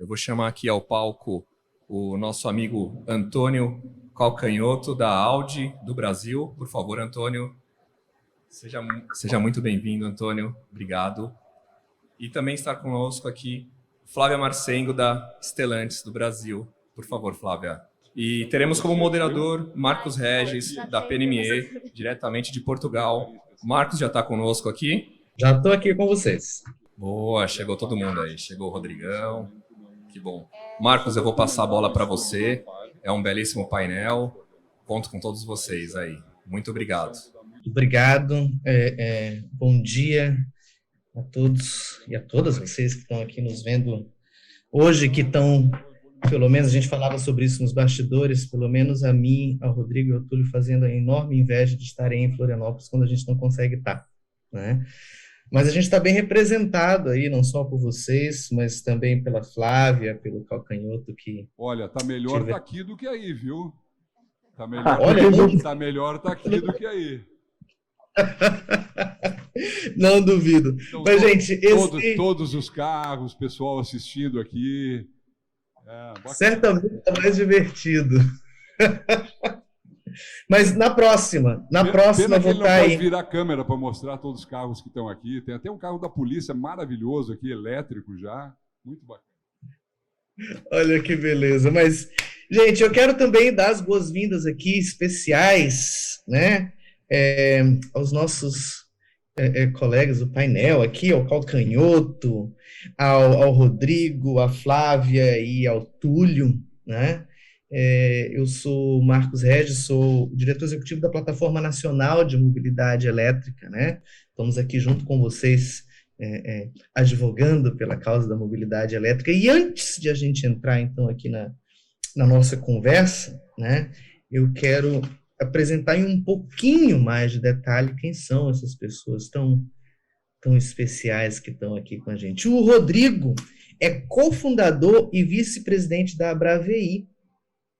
Eu vou chamar aqui ao palco o nosso amigo Antônio Calcanhoto, da Audi do Brasil. Por favor, Antônio, seja muito bem-vindo, Antônio. Obrigado. E também está conosco aqui Flávia Marcengo, da Stellantis do Brasil. Por favor, Flávia. E teremos como moderador Marcos Regis, da PNME, diretamente de Portugal. Marcos já está conosco aqui? Já estou aqui com vocês. Boa, chegou todo mundo aí. Chegou o Rodrigão. Que bom. Marcos, eu vou passar a bola para você. É um belíssimo painel. Conto com todos vocês aí. Muito obrigado. Obrigado. Bom dia a todos e a todas vocês que estão aqui nos vendo hoje, que estão, pelo menos a gente falava sobre isso nos bastidores, pelo menos a mim, ao Rodrigo e ao Túlio fazendo a enorme inveja de estarem em Florianópolis quando a gente não consegue estar, né? Mas a gente está bem representado aí, não só por vocês, mas também pela Flávia, pelo Calcanhoto que... Olha, tá melhor tá aqui do que aí, viu? Tá melhor, tá melhor tá aqui do que aí. Não duvido. Então, mas, gente, todos os carros, pessoal assistindo aqui. Certamente é mais divertido. Mas na próxima vou estar aí. Pode virar a câmera para mostrar todos os carros que estão aqui. Tem até um carro da polícia maravilhoso aqui, elétrico já. Muito bacana. Olha que beleza. Mas, gente, eu quero também dar as boas-vindas aqui especiais, né, aos nossos colegas do painel aqui, ao Calcanhoto, ao Rodrigo, à Flávia e ao Túlio, né? Eu sou Marcos Regis, sou o diretor executivo da Plataforma Nacional de Mobilidade Elétrica, né? Estamos aqui junto com vocês, advogando pela causa da mobilidade elétrica. E antes de a gente entrar, então, aqui na nossa conversa, né, eu quero apresentar em um pouquinho mais de detalhe quem são essas pessoas tão especiais que estão aqui com a gente. O Rodrigo é cofundador e vice-presidente da ABRAVEI,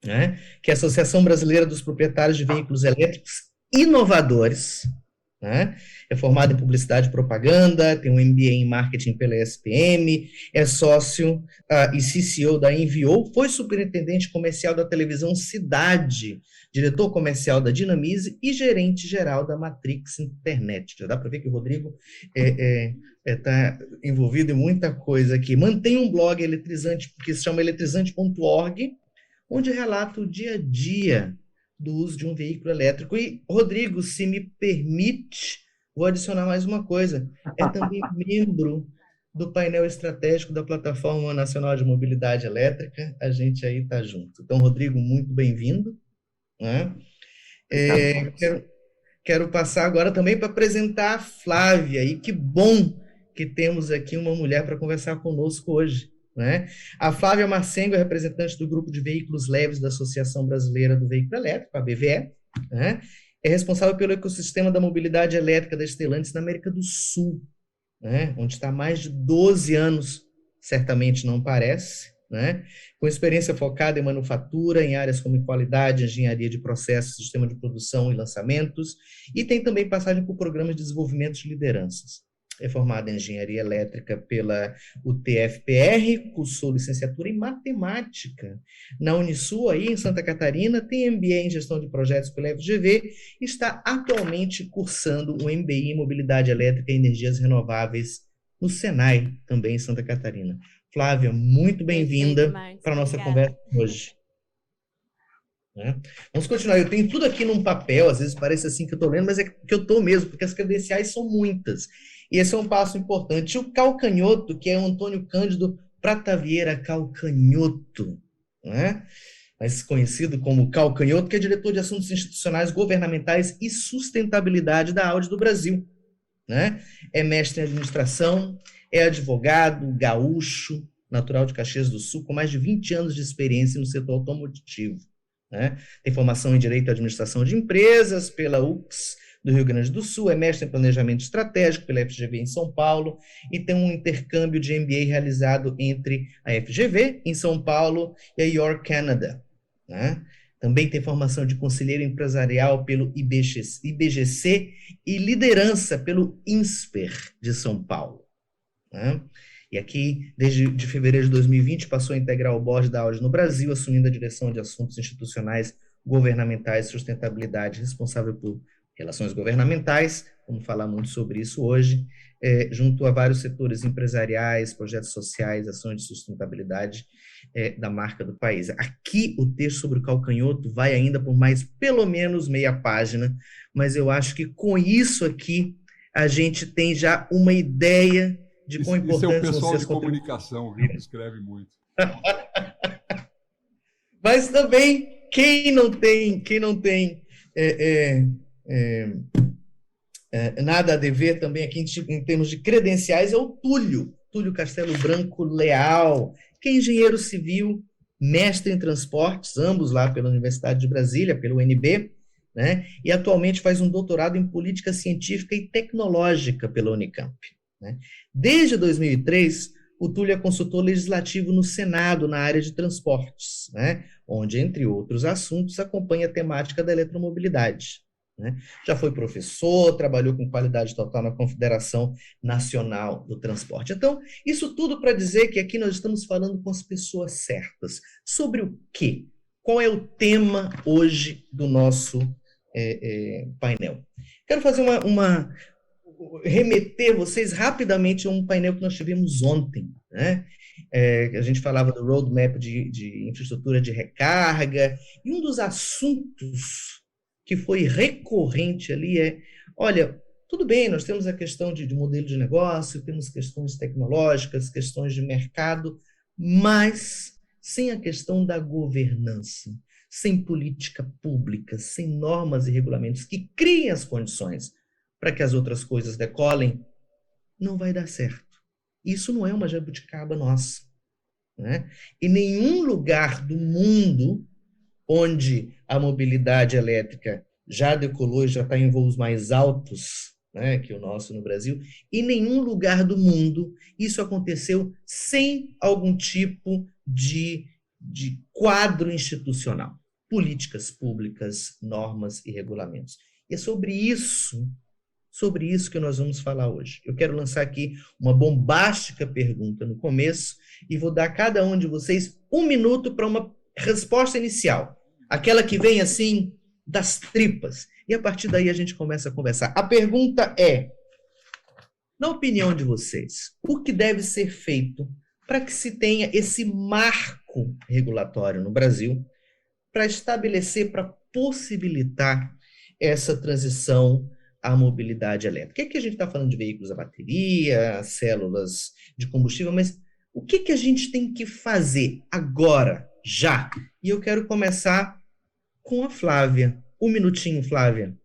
né, que é a Associação Brasileira dos Proprietários de Veículos Elétricos Inovadores, né? É formado em Publicidade e Propaganda, tem um MBA em Marketing pela ESPM, é sócio e CCO da Enviou, foi superintendente comercial da televisão Cidade, diretor comercial da Dinamize e gerente geral da Matrix Internet. Já dá para ver que o Rodrigo está envolvido em muita coisa aqui. Mantém um blog eletrizante, que se chama eletrizante.org, onde relata o dia a dia do uso de um veículo elétrico. E, Rodrigo, se me permite, vou adicionar mais uma coisa. É também membro do painel estratégico da Plataforma Nacional de Mobilidade Elétrica. A gente aí está junto. Então, Rodrigo, muito bem-vindo, né? Quero passar agora também para apresentar a Flávia. E que bom que temos aqui uma mulher para conversar conosco hoje, né? A Flávia Marcengo é representante do Grupo de Veículos Leves da Associação Brasileira do Veículo Elétrico, a BVE, né? É responsável pelo ecossistema da mobilidade elétrica da Stellantis na América do Sul, né? Onde está há mais de 12 anos, certamente não parece, né? Com experiência focada em manufatura, em áreas como qualidade, engenharia de processos, sistema de produção e lançamentos, e tem também passagem por programas de desenvolvimento de lideranças. É formada em Engenharia Elétrica pela UTFPR, cursou licenciatura em Matemática na Unisul, aí em Santa Catarina, tem MBA em Gestão de Projetos pela FGV, e está atualmente cursando o MBI em Mobilidade Elétrica e Energias Renováveis no Senai, também em Santa Catarina. Flávia, muito bem-vinda para a nossa conversa hoje. Vamos continuar. Eu tenho tudo aqui num papel, às vezes parece assim que eu estou lendo, mas é que eu estou mesmo, porque as credenciais são muitas. E esse é um passo importante. O Calcanhoto, que é o Antônio Cândido Pratavieira Calcanhoto, né? Mais conhecido como Calcanhoto, que é diretor de Assuntos Institucionais, Governamentais e Sustentabilidade da Audi do Brasil, né? É mestre em administração, é advogado, gaúcho, natural de Caxias do Sul, com mais de 20 anos de experiência no setor automotivo, né? Tem formação em Direito e Administração de Empresas pela UX do Rio Grande do Sul, é mestre em Planejamento Estratégico pela FGV em São Paulo e tem um intercâmbio de MBA realizado entre a FGV em São Paulo e a York, Canadá, né? Também tem formação de conselheiro empresarial pelo IBGC e liderança pelo INSPER de São Paulo, né? E aqui, desde de fevereiro de 2020, passou a integrar o board da Audi no Brasil, assumindo a direção de assuntos institucionais, governamentais, sustentabilidade, responsável por relações governamentais, vamos falar muito sobre isso hoje, junto a vários setores empresariais, projetos sociais, ações de sustentabilidade da marca do país. Aqui o texto sobre o calcanhoto vai ainda por mais pelo menos meia página, mas eu acho que com isso aqui a gente tem já uma ideia de quão importante Isso é o pessoal vocês de comunicação, viu, que escreve muito. Mas também quem não tem nada a dever também aqui em termos de credenciais é o Túlio Castelo Branco Leal, que é engenheiro civil, mestre em transportes, ambos lá pela Universidade de Brasília, pelo UNB, né? E atualmente faz um doutorado em política científica e tecnológica pela Unicamp, né? Desde 2003, o Túlio é consultor legislativo no Senado, na área de transportes, né? Onde, entre outros assuntos, acompanha a temática da eletromobilidade, né? Já foi professor, trabalhou com qualidade total na Confederação Nacional do Transporte. Então, isso tudo para dizer que aqui nós estamos falando com as pessoas certas. Sobre o quê? Qual é o tema hoje do nosso painel? Quero fazer remeter vocês rapidamente a um painel que nós tivemos ontem, né? A gente falava do roadmap de infraestrutura de recarga, e um dos assuntos que foi recorrente ali olha, tudo bem, nós temos a questão de modelo de negócio, temos questões tecnológicas, questões de mercado, mas sem a questão da governança, sem política pública, sem normas e regulamentos que criem as condições para que as outras coisas decolem, não vai dar certo. Isso não é uma jabuticaba nossa, né? Em nenhum lugar do mundo onde a mobilidade elétrica já decolou e já está em voos mais altos, né, que o nosso no Brasil, em nenhum lugar do mundo isso aconteceu sem algum tipo de quadro institucional, políticas públicas, normas e regulamentos. E é sobre isso que nós vamos falar hoje. Eu quero lançar aqui uma bombástica pergunta no começo e vou dar a cada um de vocês 1 minuto para uma resposta inicial. Aquela que vem assim das tripas. E a partir daí a gente começa a conversar. A pergunta é, na opinião de vocês, o que deve ser feito para que se tenha esse marco regulatório no Brasil para estabelecer, para possibilitar essa transição à mobilidade elétrica? O que a gente está falando de veículos a bateria, células de combustível, mas o que a gente tem que fazer agora, já? E eu quero começar com a Flávia. 1 minutinho, Flávia.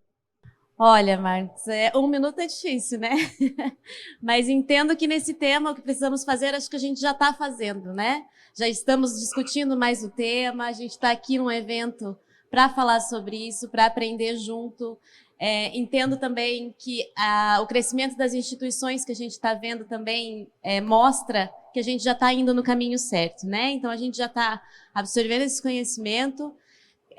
Olha, Marcos, 1 minuto é difícil, né? Mas entendo que nesse tema o que precisamos fazer, acho que a gente já está fazendo, né? Já estamos discutindo mais o tema, a gente está aqui num evento para falar sobre isso, para aprender junto. Entendo também que o crescimento das instituições que a gente está vendo também mostra que a gente já está indo no caminho certo, né? Então, a gente já está absorvendo esse conhecimento.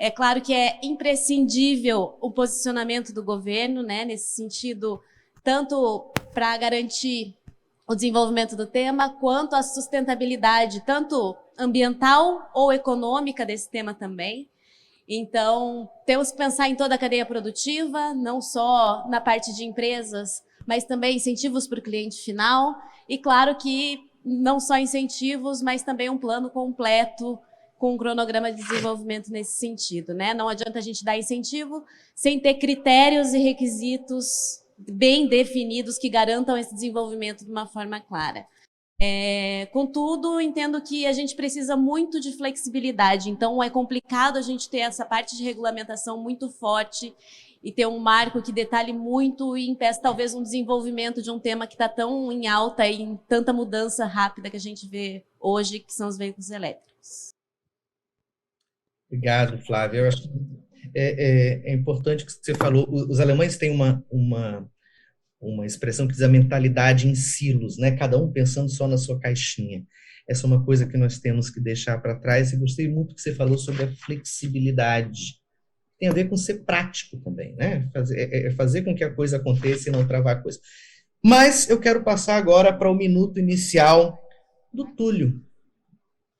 É claro que é imprescindível o posicionamento do governo, né, nesse sentido, tanto para garantir o desenvolvimento do tema, quanto a sustentabilidade, tanto ambiental ou econômica desse tema também. Então, temos que pensar em toda a cadeia produtiva, não só na parte de empresas, mas também incentivos para o cliente final. E claro que não só incentivos, mas também um plano completo com um cronograma de desenvolvimento nesse sentido, né? Não adianta a gente dar incentivo sem ter critérios e requisitos bem definidos que garantam esse desenvolvimento de uma forma clara. Contudo, entendo que a gente precisa muito de flexibilidade, então é complicado a gente ter essa parte de regulamentação muito forte e ter um marco que detalhe muito e impeça talvez um desenvolvimento de um tema que está tão em alta e em tanta mudança rápida que a gente vê hoje, que são os veículos elétricos. Obrigado, Flávia. Eu acho que é importante que você falou. Os alemães têm uma expressão que diz a mentalidade em silos, né? Cada um pensando só na sua caixinha. Essa é uma coisa que nós temos que deixar para trás. E gostei muito que você falou sobre a flexibilidade. Tem a ver com ser prático também, né? Fazer com que a coisa aconteça e não travar a coisa. Mas eu quero passar agora para o minuto inicial do Túlio.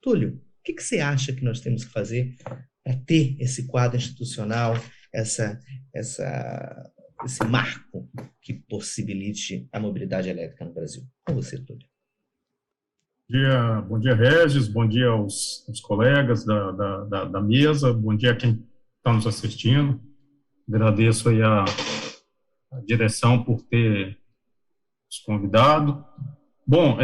Túlio, o que você acha que nós temos que fazer para ter esse quadro institucional, esse marco que possibilite a mobilidade elétrica no Brasil? Com você, Túlio. Bom dia, Regis, bom dia aos colegas da mesa, bom dia a quem está nos assistindo. Agradeço aí a direção por ter nos convidado. Bom,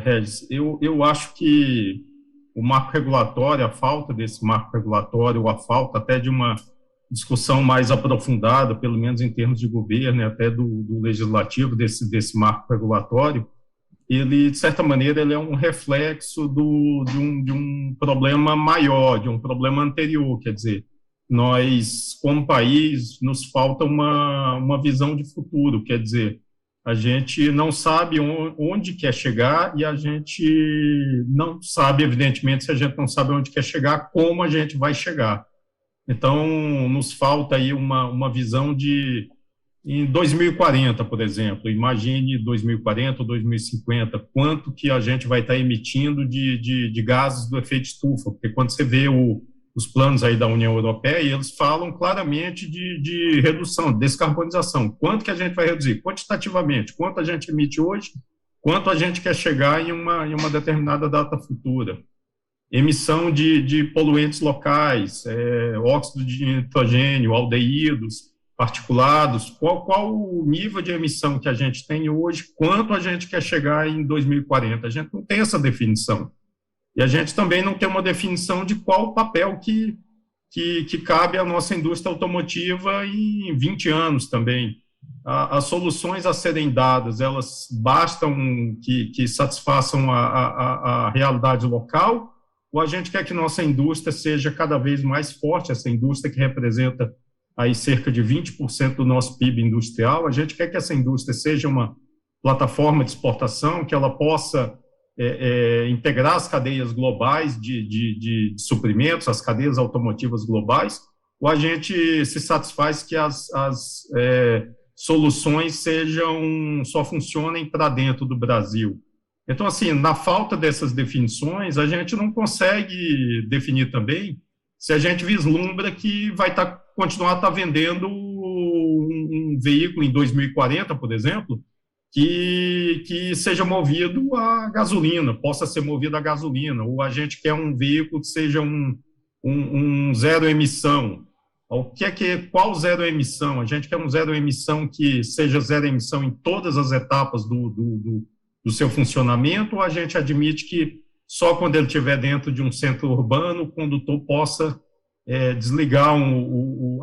Regis, eu acho que o marco regulatório, a falta desse marco regulatório, ou a falta até de uma discussão mais aprofundada, pelo menos em termos de governo e até do legislativo desse marco regulatório, ele, de certa maneira, ele é um reflexo de um problema maior, de um problema anterior, quer dizer, nós, como país, nos falta uma visão de futuro, quer dizer, a gente não sabe onde quer chegar e a gente não sabe, evidentemente, se a gente não sabe onde quer chegar, como a gente vai chegar. Então, nos falta aí uma visão em 2040, por exemplo, imagine 2040 ou 2050, quanto que a gente vai estar emitindo de gases do efeito estufa, porque quando você vê os planos aí da União Europeia, eles falam claramente de redução, descarbonização, quanto que a gente vai reduzir, quantitativamente, quanto a gente emite hoje, quanto a gente quer chegar em uma determinada data futura. Emissão de poluentes locais, óxido de nitrogênio, aldeídos, particulados, qual o nível de emissão que a gente tem hoje, quanto a gente quer chegar em 2040. A gente não tem essa definição. E a gente também não tem uma definição de qual o papel que cabe à nossa indústria automotiva em 20 anos também. As soluções a serem dadas, elas bastam que satisfaçam a realidade local, ou a gente quer que nossa indústria seja cada vez mais forte, essa indústria que representa aí cerca de 20% do nosso PIB industrial, a gente quer que essa indústria seja uma plataforma de exportação, que ela possa integrar as cadeias globais de suprimentos, as cadeias automotivas globais, ou a gente se satisfaz que as soluções só funcionem para dentro do Brasil. Então, assim, na falta dessas definições, a gente não consegue definir também se a gente vislumbra que vai continuar vendendo um veículo em 2040, por exemplo, que seja movido a gasolina, possa ser movido a gasolina, ou a gente quer um veículo que seja um zero emissão. Qual zero emissão? A gente quer um zero emissão que seja zero emissão em todas as etapas do seu funcionamento, ou a gente admite que só quando ele estiver dentro de um centro urbano, o condutor possa desligar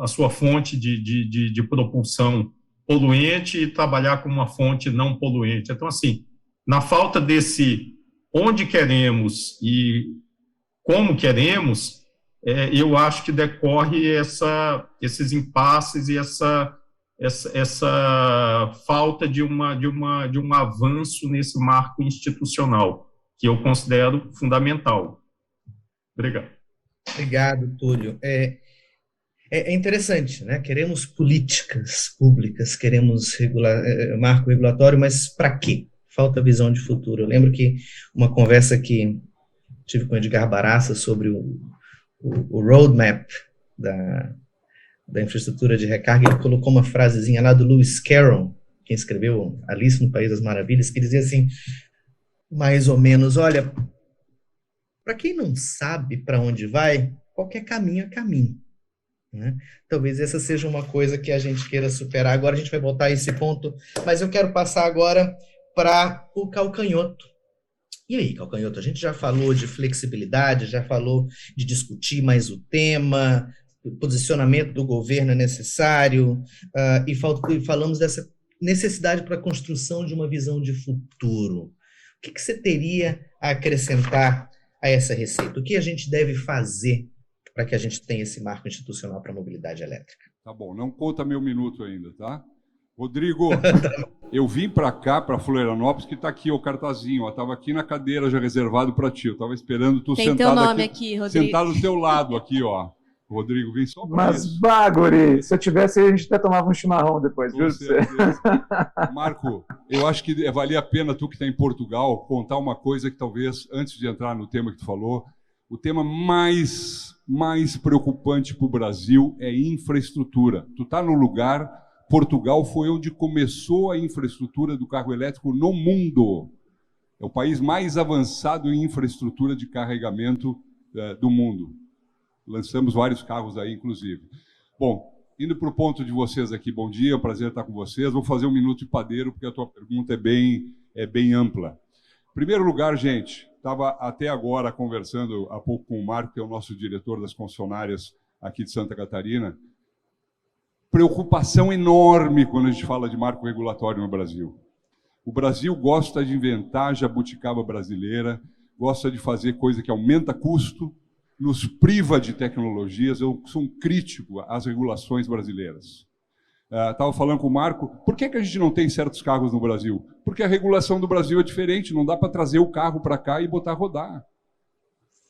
a sua fonte de propulsão poluente e trabalhar com uma fonte não poluente. Então, assim, na falta desse onde queremos e como queremos, eu acho que decorre esses impasses e essa falta de um avanço nesse marco institucional, que eu considero fundamental. Obrigado. Obrigado, Túlio. É interessante, né? Queremos políticas públicas, queremos marco regulatório, mas para quê? Falta visão de futuro. Eu lembro que uma conversa que tive com o Edgar Baraça sobre o roadmap da infraestrutura de recarga, ele colocou uma frasezinha lá do Lewis Carroll, quem escreveu Alice no País das Maravilhas, que dizia assim, mais ou menos, olha, para quem não sabe para onde vai, qualquer caminho é caminho. Né? Talvez essa seja uma coisa que a gente queira superar. Agora a gente vai voltar a esse ponto, mas eu quero passar agora para o Calcanhoto. E aí, Calcanhoto, a gente já falou de flexibilidade, já falou de discutir mais o tema, o posicionamento do governo é necessário, e falamos dessa necessidade para a construção de uma visão de futuro. O que você teria a acrescentar a essa receita? O que a gente deve fazer para que a gente tenha esse marco institucional para a mobilidade elétrica? Tá bom, não conta meu minuto ainda, tá? Rodrigo, eu vim para cá, para Florianópolis, que está aqui o cartazinho, estava aqui na cadeira já reservado para ti, eu estava esperando tu Tem sentado teu nome aqui, Rodrigo. sentado do teu lado aqui, ó. Rodrigo, vem só para Mas, isso. Baguri, se eu tivesse, a gente até tomava um chimarrão depois, viu? Com certeza. Marco, eu acho que valia a pena, tu que está em Portugal, contar uma coisa que talvez, antes de entrar no tema que tu falou, o tema mais preocupante para o Brasil é infraestrutura. Tu está no lugar, Portugal foi onde começou a infraestrutura do carro elétrico no mundo. É o país mais avançado em infraestrutura de carregamento do mundo. Lançamos vários carros aí, inclusive. Bom, indo para o ponto de vocês aqui, bom dia, é um prazer estar com vocês. Vou fazer um minuto de padeiro, porque a tua pergunta é bem ampla. Em primeiro lugar, gente, estava até agora conversando há pouco com o Marco, que é o nosso diretor das concessionárias aqui de Santa Catarina. Preocupação enorme quando a gente fala de marco regulatório no Brasil. O Brasil gosta de inventar jabuticaba brasileira, gosta de fazer coisa que aumenta custo, nos priva de tecnologias. Eu sou um crítico às regulações brasileiras. Estava falando com o Marco, por que a gente não tem certos carros no Brasil? Porque a regulação do Brasil é diferente, não dá para trazer o carro para cá e botar a rodar.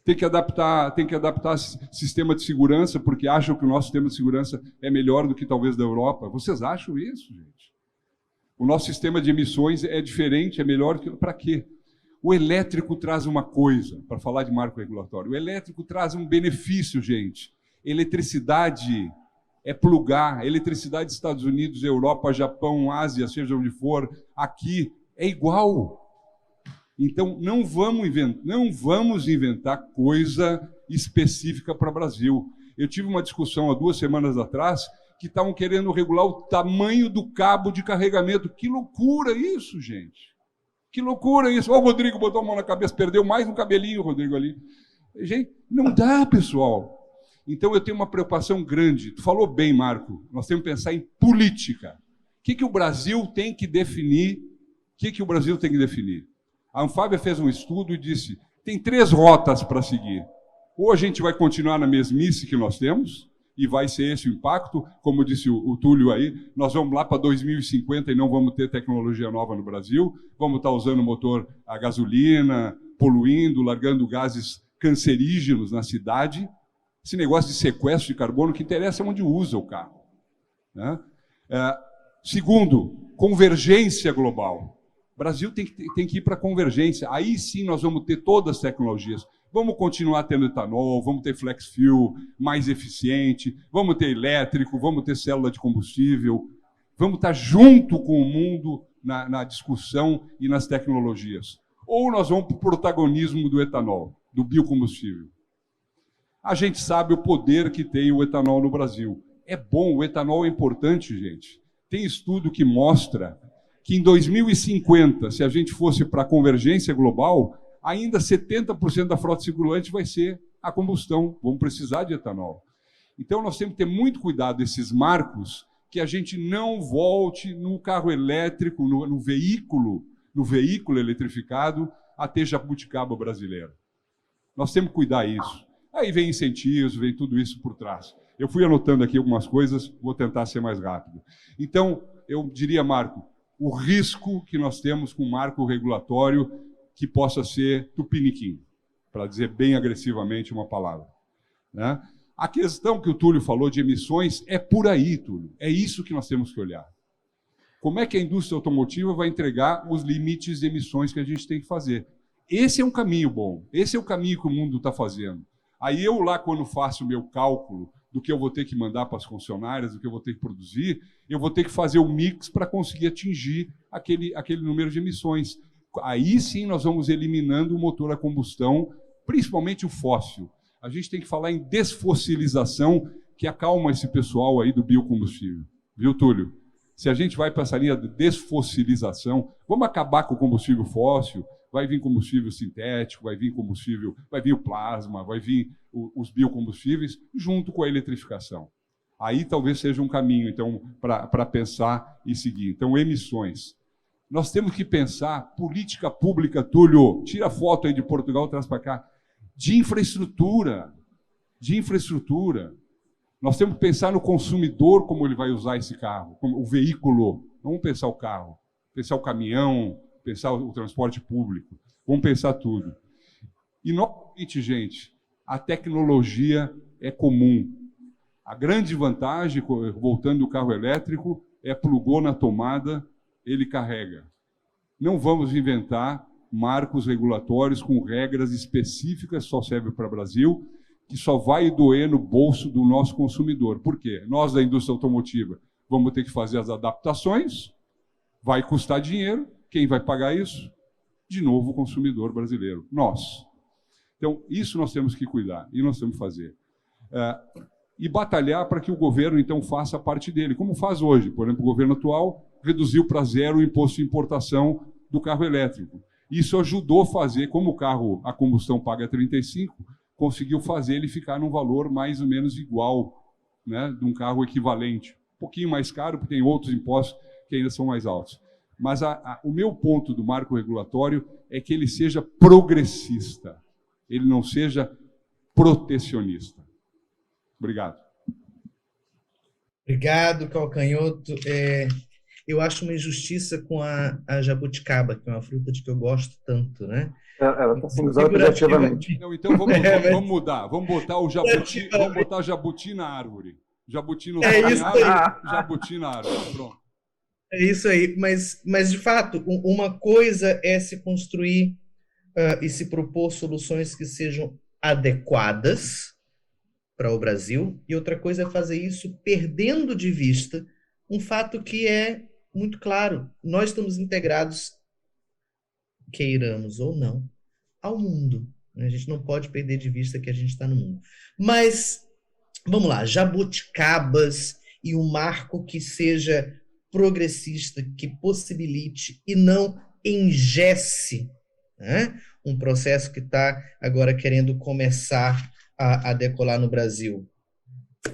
Tem que adaptar sistema de segurança, porque acham que o nosso sistema de segurança é melhor do que talvez da Europa. Vocês acham isso, gente? O nosso sistema de emissões é diferente, é melhor que... Para quê? O elétrico traz uma coisa, para falar de marco regulatório, o elétrico traz um benefício, gente. Eletricidade é plugar, eletricidade dos Estados Unidos, Europa, Japão, Ásia, seja onde for, aqui é igual. Então, não vamos inventar coisa específica para o Brasil. Eu tive uma discussão há 2 semanas atrás que estavam querendo regular o tamanho do cabo de carregamento. Que loucura isso, gente! Que loucura isso! Olha o Rodrigo botou a mão na cabeça, perdeu mais um cabelinho, Rodrigo, ali. Gente, não dá, pessoal. Então, eu tenho uma preocupação grande. Tu falou bem, Marco, nós temos que pensar em política. O que o Brasil tem que definir? A Anfávia fez um estudo e disse, tem 3 rotas para seguir. Ou a gente vai continuar na mesmice que nós temos, e vai ser esse o impacto, como disse o Túlio aí, nós vamos lá para 2050 e não vamos ter tecnologia nova no Brasil, vamos estar usando motor a gasolina, poluindo, largando gases cancerígenos na cidade. Esse negócio de sequestro de carbono, que interessa é onde usa o carro. Né? Segundo, convergência global. O Brasil tem que ir para a convergência. Aí sim nós vamos ter todas as tecnologias. Vamos continuar tendo etanol, vamos ter flex fuel mais eficiente, vamos ter elétrico, vamos ter célula de combustível. Vamos estar junto com o mundo na discussão e nas tecnologias. Ou nós vamos para o protagonismo do etanol, do biocombustível. A gente sabe o poder que tem o etanol no Brasil. É bom, o etanol é importante, gente. Tem estudo que mostra que em 2050, se a gente fosse para a convergência global, ainda 70% da frota circulante vai ser a combustão. Vamos precisar de etanol. Então, nós temos que ter muito cuidado desses marcos, que a gente não volte no carro elétrico, no veículo eletrificado, a ter jabuticaba brasileira. Nós temos que cuidar disso. Aí vem incentivos, vem tudo isso por trás. Eu fui anotando aqui algumas coisas, vou tentar ser mais rápido. Então, eu diria, Marco, o risco que nós temos com o marco regulatório que possa ser tupiniquim, para dizer bem agressivamente uma palavra. Né? A questão que o Túlio falou de emissões é por aí, Túlio. É isso que nós temos que olhar. Como é que a indústria automotiva vai entregar os limites de emissões que a gente tem que fazer? Esse é um caminho bom. Esse é o caminho que o mundo está fazendo. Aí eu lá, quando faço o meu cálculo do que eu vou ter que mandar para as concessionárias, do que eu vou ter que produzir, eu vou ter que fazer o mix para conseguir atingir aquele número de emissões. Aí sim nós vamos eliminando o motor a combustão, principalmente o fóssil. A gente tem que falar em desfossilização, que acalma esse pessoal aí do biocombustível. Viu, Túlio? Se a gente vai para essa linha de desfossilização, vamos acabar com o combustível fóssil, vai vir combustível sintético, vai vir o plasma, vai vir os biocombustíveis, junto com a eletrificação. Aí talvez seja um caminho, então, para pensar e seguir. Então, emissões. Nós temos que pensar política pública, Túlio, tira a foto aí de Portugal, traz para cá, de infraestrutura. Nós temos que pensar no consumidor, como ele vai usar esse carro, como o veículo. Não vamos pensar o carro, pensar o caminhão, pensar o transporte público. Vamos pensar tudo. E, novamente, gente, a tecnologia é comum. A grande vantagem, voltando do carro elétrico, é plugou na tomada, ele carrega. Não vamos inventar marcos regulatórios com regras específicas, só serve para o Brasil, que só vai doer no bolso do nosso consumidor. Por quê? Nós, da indústria automotiva, vamos ter que fazer as adaptações, vai custar dinheiro. Quem vai pagar isso? De novo, o consumidor brasileiro, nós. Então, isso nós temos que cuidar, e nós temos que fazer. E batalhar para que o governo, então, faça a parte dele, como faz hoje. Por exemplo, o governo atual reduziu para 0 o imposto de importação do carro elétrico. Isso ajudou a fazer, como o carro a combustão paga 35, conseguiu fazer ele ficar num valor mais ou menos igual, né, de um carro equivalente. Um pouquinho mais caro, porque tem outros impostos que ainda são mais altos. Mas o meu ponto do marco regulatório é que ele seja progressista, ele não seja protecionista. Obrigado. Obrigado, Calcanhoto. Eu acho uma injustiça com a jabuticaba, que é uma fruta de que eu gosto tanto, né? Ela está sendo usada pejorativamente. Não, então vamos mudar. Vamos botar o jabuti, vamos botar jabuti na árvore. Jabuti no árvore, jabuti na árvore. Pronto. É isso aí. Mas de fato, uma coisa é se construir e se propor soluções que sejam adequadas para o Brasil, e outra coisa é fazer isso perdendo de vista um fato que é muito claro. Nós estamos integrados, queiramos ou não, ao mundo. A gente não pode perder de vista que a gente está no mundo. Mas, vamos lá, jabuticabas e um marco que seja progressista, que possibilite e não engesse, né, um processo que está agora querendo começar a decolar no Brasil.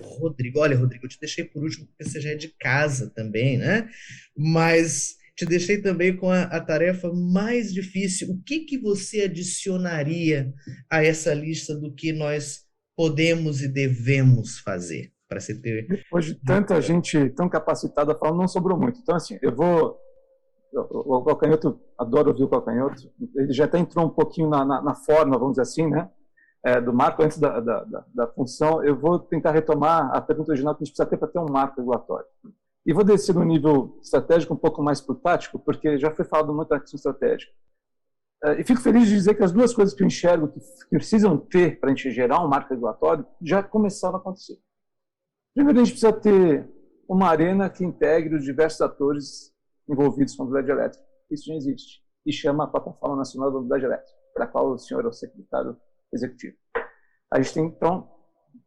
Rodrigo, eu te deixei por último porque você já é de casa também, né? Mas te deixei também com a tarefa mais difícil. O que você adicionaria a essa lista do que nós podemos e devemos fazer para se ter... Depois de tanta gente tão capacitada falando, não sobrou muito. Então, assim, o Calcanhoto, adoro ouvir o Calcanhoto, ele já até entrou um pouquinho na forma, vamos dizer assim, né? Do marco antes da função. Eu vou tentar retomar a pergunta original que a gente precisa ter para ter um marco regulatório. E vou descer no nível estratégico um pouco mais para o tático, porque já foi falado muito da questão estratégica. E fico feliz de dizer que as duas coisas que eu enxergo que precisam ter para a gente gerar um marco regulatório já começaram a acontecer. Primeiro, a gente precisa ter uma arena que integre os diversos atores envolvidos com a mobilidade elétrica. Isso já existe. E chama a Plataforma Nacional da Mobilidade Elétrica, para a qual o senhor é o secretário executivo. A gente tem, então,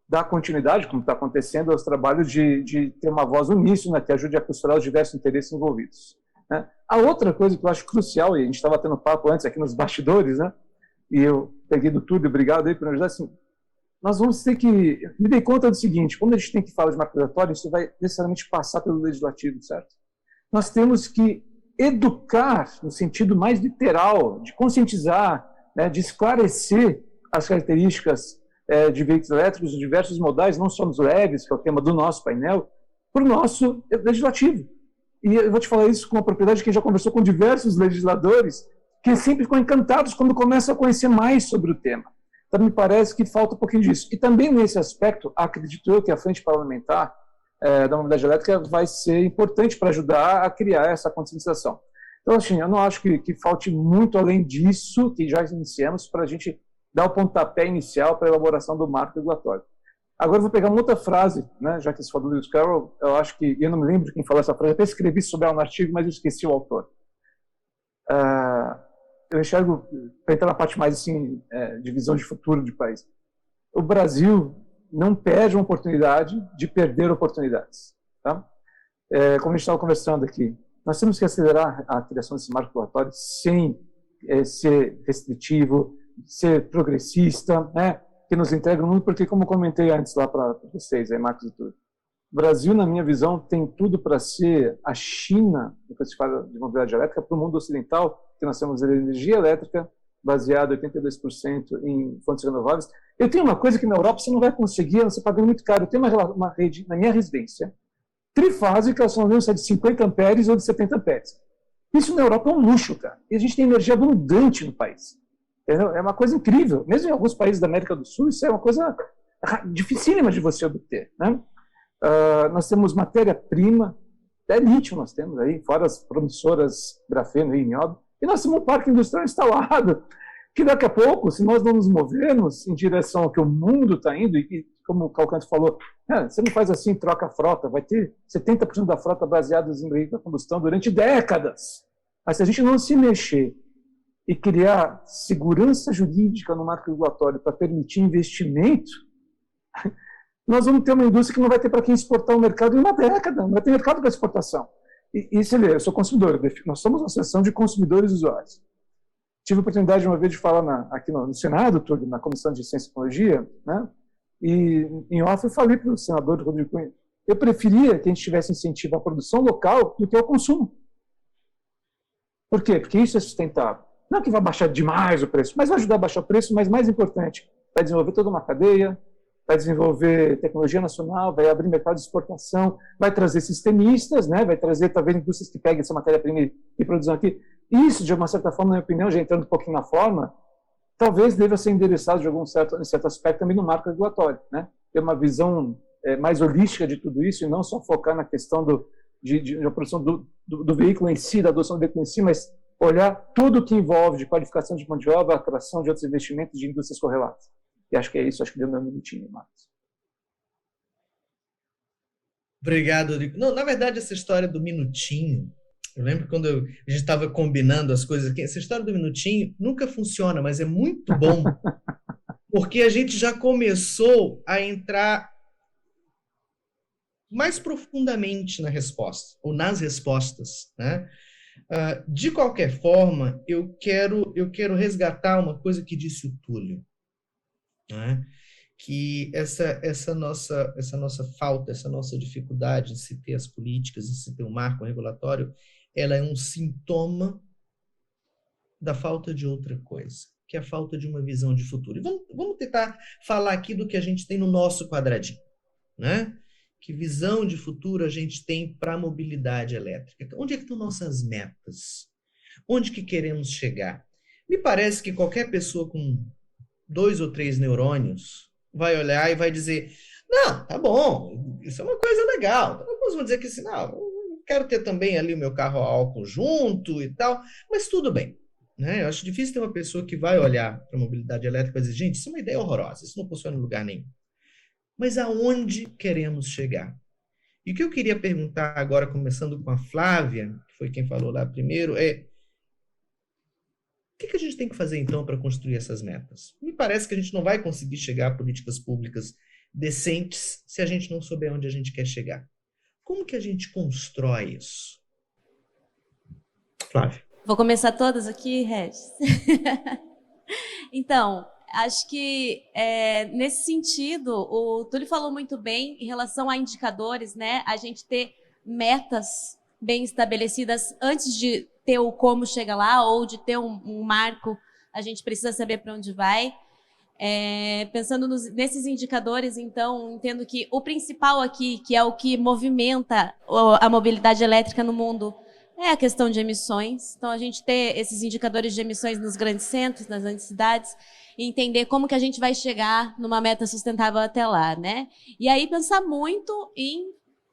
dar continuidade, como está acontecendo, aos trabalhos de ter uma voz uníssona que ajude a costurar os diversos interesses envolvidos, né? A outra coisa que eu acho crucial, e a gente estava tendo papo antes aqui nos bastidores, né? E eu peguei do Túlio, obrigado aí por me ajudar, assim, nós vamos ter que... Me dei conta do seguinte, quando a gente tem que falar de marco regulatório, isso vai necessariamente passar pelo legislativo, certo? Nós temos que educar, no sentido mais literal, de conscientizar, né, de esclarecer as características de veículos elétricos, de diversos modais, não só nos leves, que é o tema do nosso painel, para o nosso legislativo. E eu vou te falar isso com a propriedade que já conversou com diversos legisladores, que sempre ficam encantados quando começam a conhecer mais sobre o tema. Então, me parece que falta um pouquinho disso. E também nesse aspecto, acredito eu que a frente parlamentar da mobilidade elétrica vai ser importante para ajudar a criar essa conscientização. Então, assim, eu não acho que falte muito além disso, que já iniciamos, para a gente dar o pontapé inicial para a elaboração do marco regulatório. Agora eu vou pegar uma outra frase, né, já que você falou do Lewis Carroll, eu acho que, eu não me lembro de quem falou essa frase, eu até escrevi sobre ela no artigo, mas eu esqueci o autor. Eu enxergo, para entrar na parte mais assim, de visão de futuro de país, o Brasil não perde uma oportunidade de perder oportunidades. Tá? Como a gente estava conversando aqui, nós temos que acelerar a criação desse marco regulatório sem ser restritivo, ser progressista, né, que nos entrega o mundo, porque, como comentei antes lá para vocês, aí, Marcos e tudo, o Brasil, na minha visão, tem tudo para ser a China, no se fala de mobilidade elétrica, para o mundo ocidental, que nós temos energia elétrica baseada 82% em fontes renováveis. Eu tenho uma coisa que na Europa você não vai conseguir, você pagando muito caro. Eu tenho uma rede na minha residência, trifásica, são de 50 amperes ou de 70 amperes. Isso na Europa é um luxo, cara. E a gente tem energia abundante no país. Entendeu? É uma coisa incrível. Mesmo em alguns países da América do Sul, isso é uma coisa dificílima de você obter, né? Nós temos matéria-prima, até lítio nós temos aí, fora as promissoras grafeno e nióbio, e nós temos um parque industrial instalado, que daqui a pouco, se nós não nos movermos em direção ao que o mundo está indo, e como o Calcante falou, você não faz assim, troca a frota, vai ter 70% da frota baseada em veículos a combustão durante décadas. Mas se a gente não se mexer e criar segurança jurídica no marco regulatório para permitir investimento, nós vamos ter uma indústria que não vai ter para quem exportar o mercado em uma década, não vai ter mercado para exportação. E você vê, eu sou consumidor, nós somos uma associação de consumidores e usuários. Tive a oportunidade uma vez de falar aqui no Senado, na Comissão de Ciência e Tecnologia, né? E em off eu falei para o senador Rodrigo Cunha, eu preferia que a gente tivesse incentivo à produção local do que ao consumo. Por quê? Porque isso é sustentável. Não que vai baixar demais o preço, mas vai ajudar a baixar o preço, mas mais importante, vai desenvolver toda uma cadeia, vai desenvolver tecnologia nacional, vai abrir mercado de exportação, vai trazer sistemistas, né? Vai trazer talvez indústrias que peguem essa matéria-prima e produzam aqui. Isso, de uma certa forma, na minha opinião, já entrando um pouquinho na forma, talvez deva ser endereçado em certo aspecto também no marco regulatório, né? Ter uma visão mais holística de tudo isso e não só focar na questão da produção do veículo em si, da adoção do veículo em si, mas olhar tudo o que envolve de qualificação de mão de obra, atração de outros investimentos de indústrias correlatas. E acho que é isso, acho que deu meu minutinho, Marcos. Obrigado, Rodrigo. Não, na verdade, essa história do minutinho, eu lembro quando a gente estava combinando as coisas aqui, essa história do minutinho nunca funciona, mas é muito bom, porque a gente já começou a entrar mais profundamente na resposta, ou nas respostas, né? De qualquer forma, eu quero resgatar uma coisa que disse o Túlio, né? Que essa nossa falta, essa nossa dificuldade em se ter as políticas, em se ter um marco regulatório, ela é um sintoma da falta de outra coisa, que é a falta de uma visão de futuro. E vamos tentar falar aqui do que a gente tem no nosso quadradinho, né? Que visão de futuro a gente tem para a mobilidade elétrica? Onde é que estão nossas metas? Onde que queremos chegar? Me parece que qualquer pessoa com 2 ou 3 neurônios vai olhar e vai dizer, não, tá bom, isso é uma coisa legal. Alguns vão dizer que assim, não, eu quero ter também ali o meu carro a álcool junto e tal, mas tudo bem, né? Eu acho difícil ter uma pessoa que vai olhar para a mobilidade elétrica e dizer, gente, isso é uma ideia horrorosa, isso não funciona em lugar nenhum. Mas aonde queremos chegar? E o que eu queria perguntar agora, começando com a Flávia, que foi quem falou lá primeiro, o que a gente tem que fazer, então, para construir essas metas? Me parece que a gente não vai conseguir chegar a políticas públicas decentes se a gente não souber onde a gente quer chegar. Como que a gente constrói isso? Flávia. Vou começar todas aqui, Regis. Então, acho que nesse sentido, o Túlio falou muito bem em relação a indicadores, né? A gente ter metas bem estabelecidas antes de ter o como chega lá ou de ter um marco, a gente precisa saber para onde vai. Pensando nesses indicadores, então, entendo que o principal aqui, que é o que movimenta a mobilidade elétrica no mundo, é a questão de emissões. Então, a gente ter esses indicadores de emissões nos grandes centros, nas grandes cidades, e entender como que a gente vai chegar numa meta sustentável até lá, né? E aí pensar muito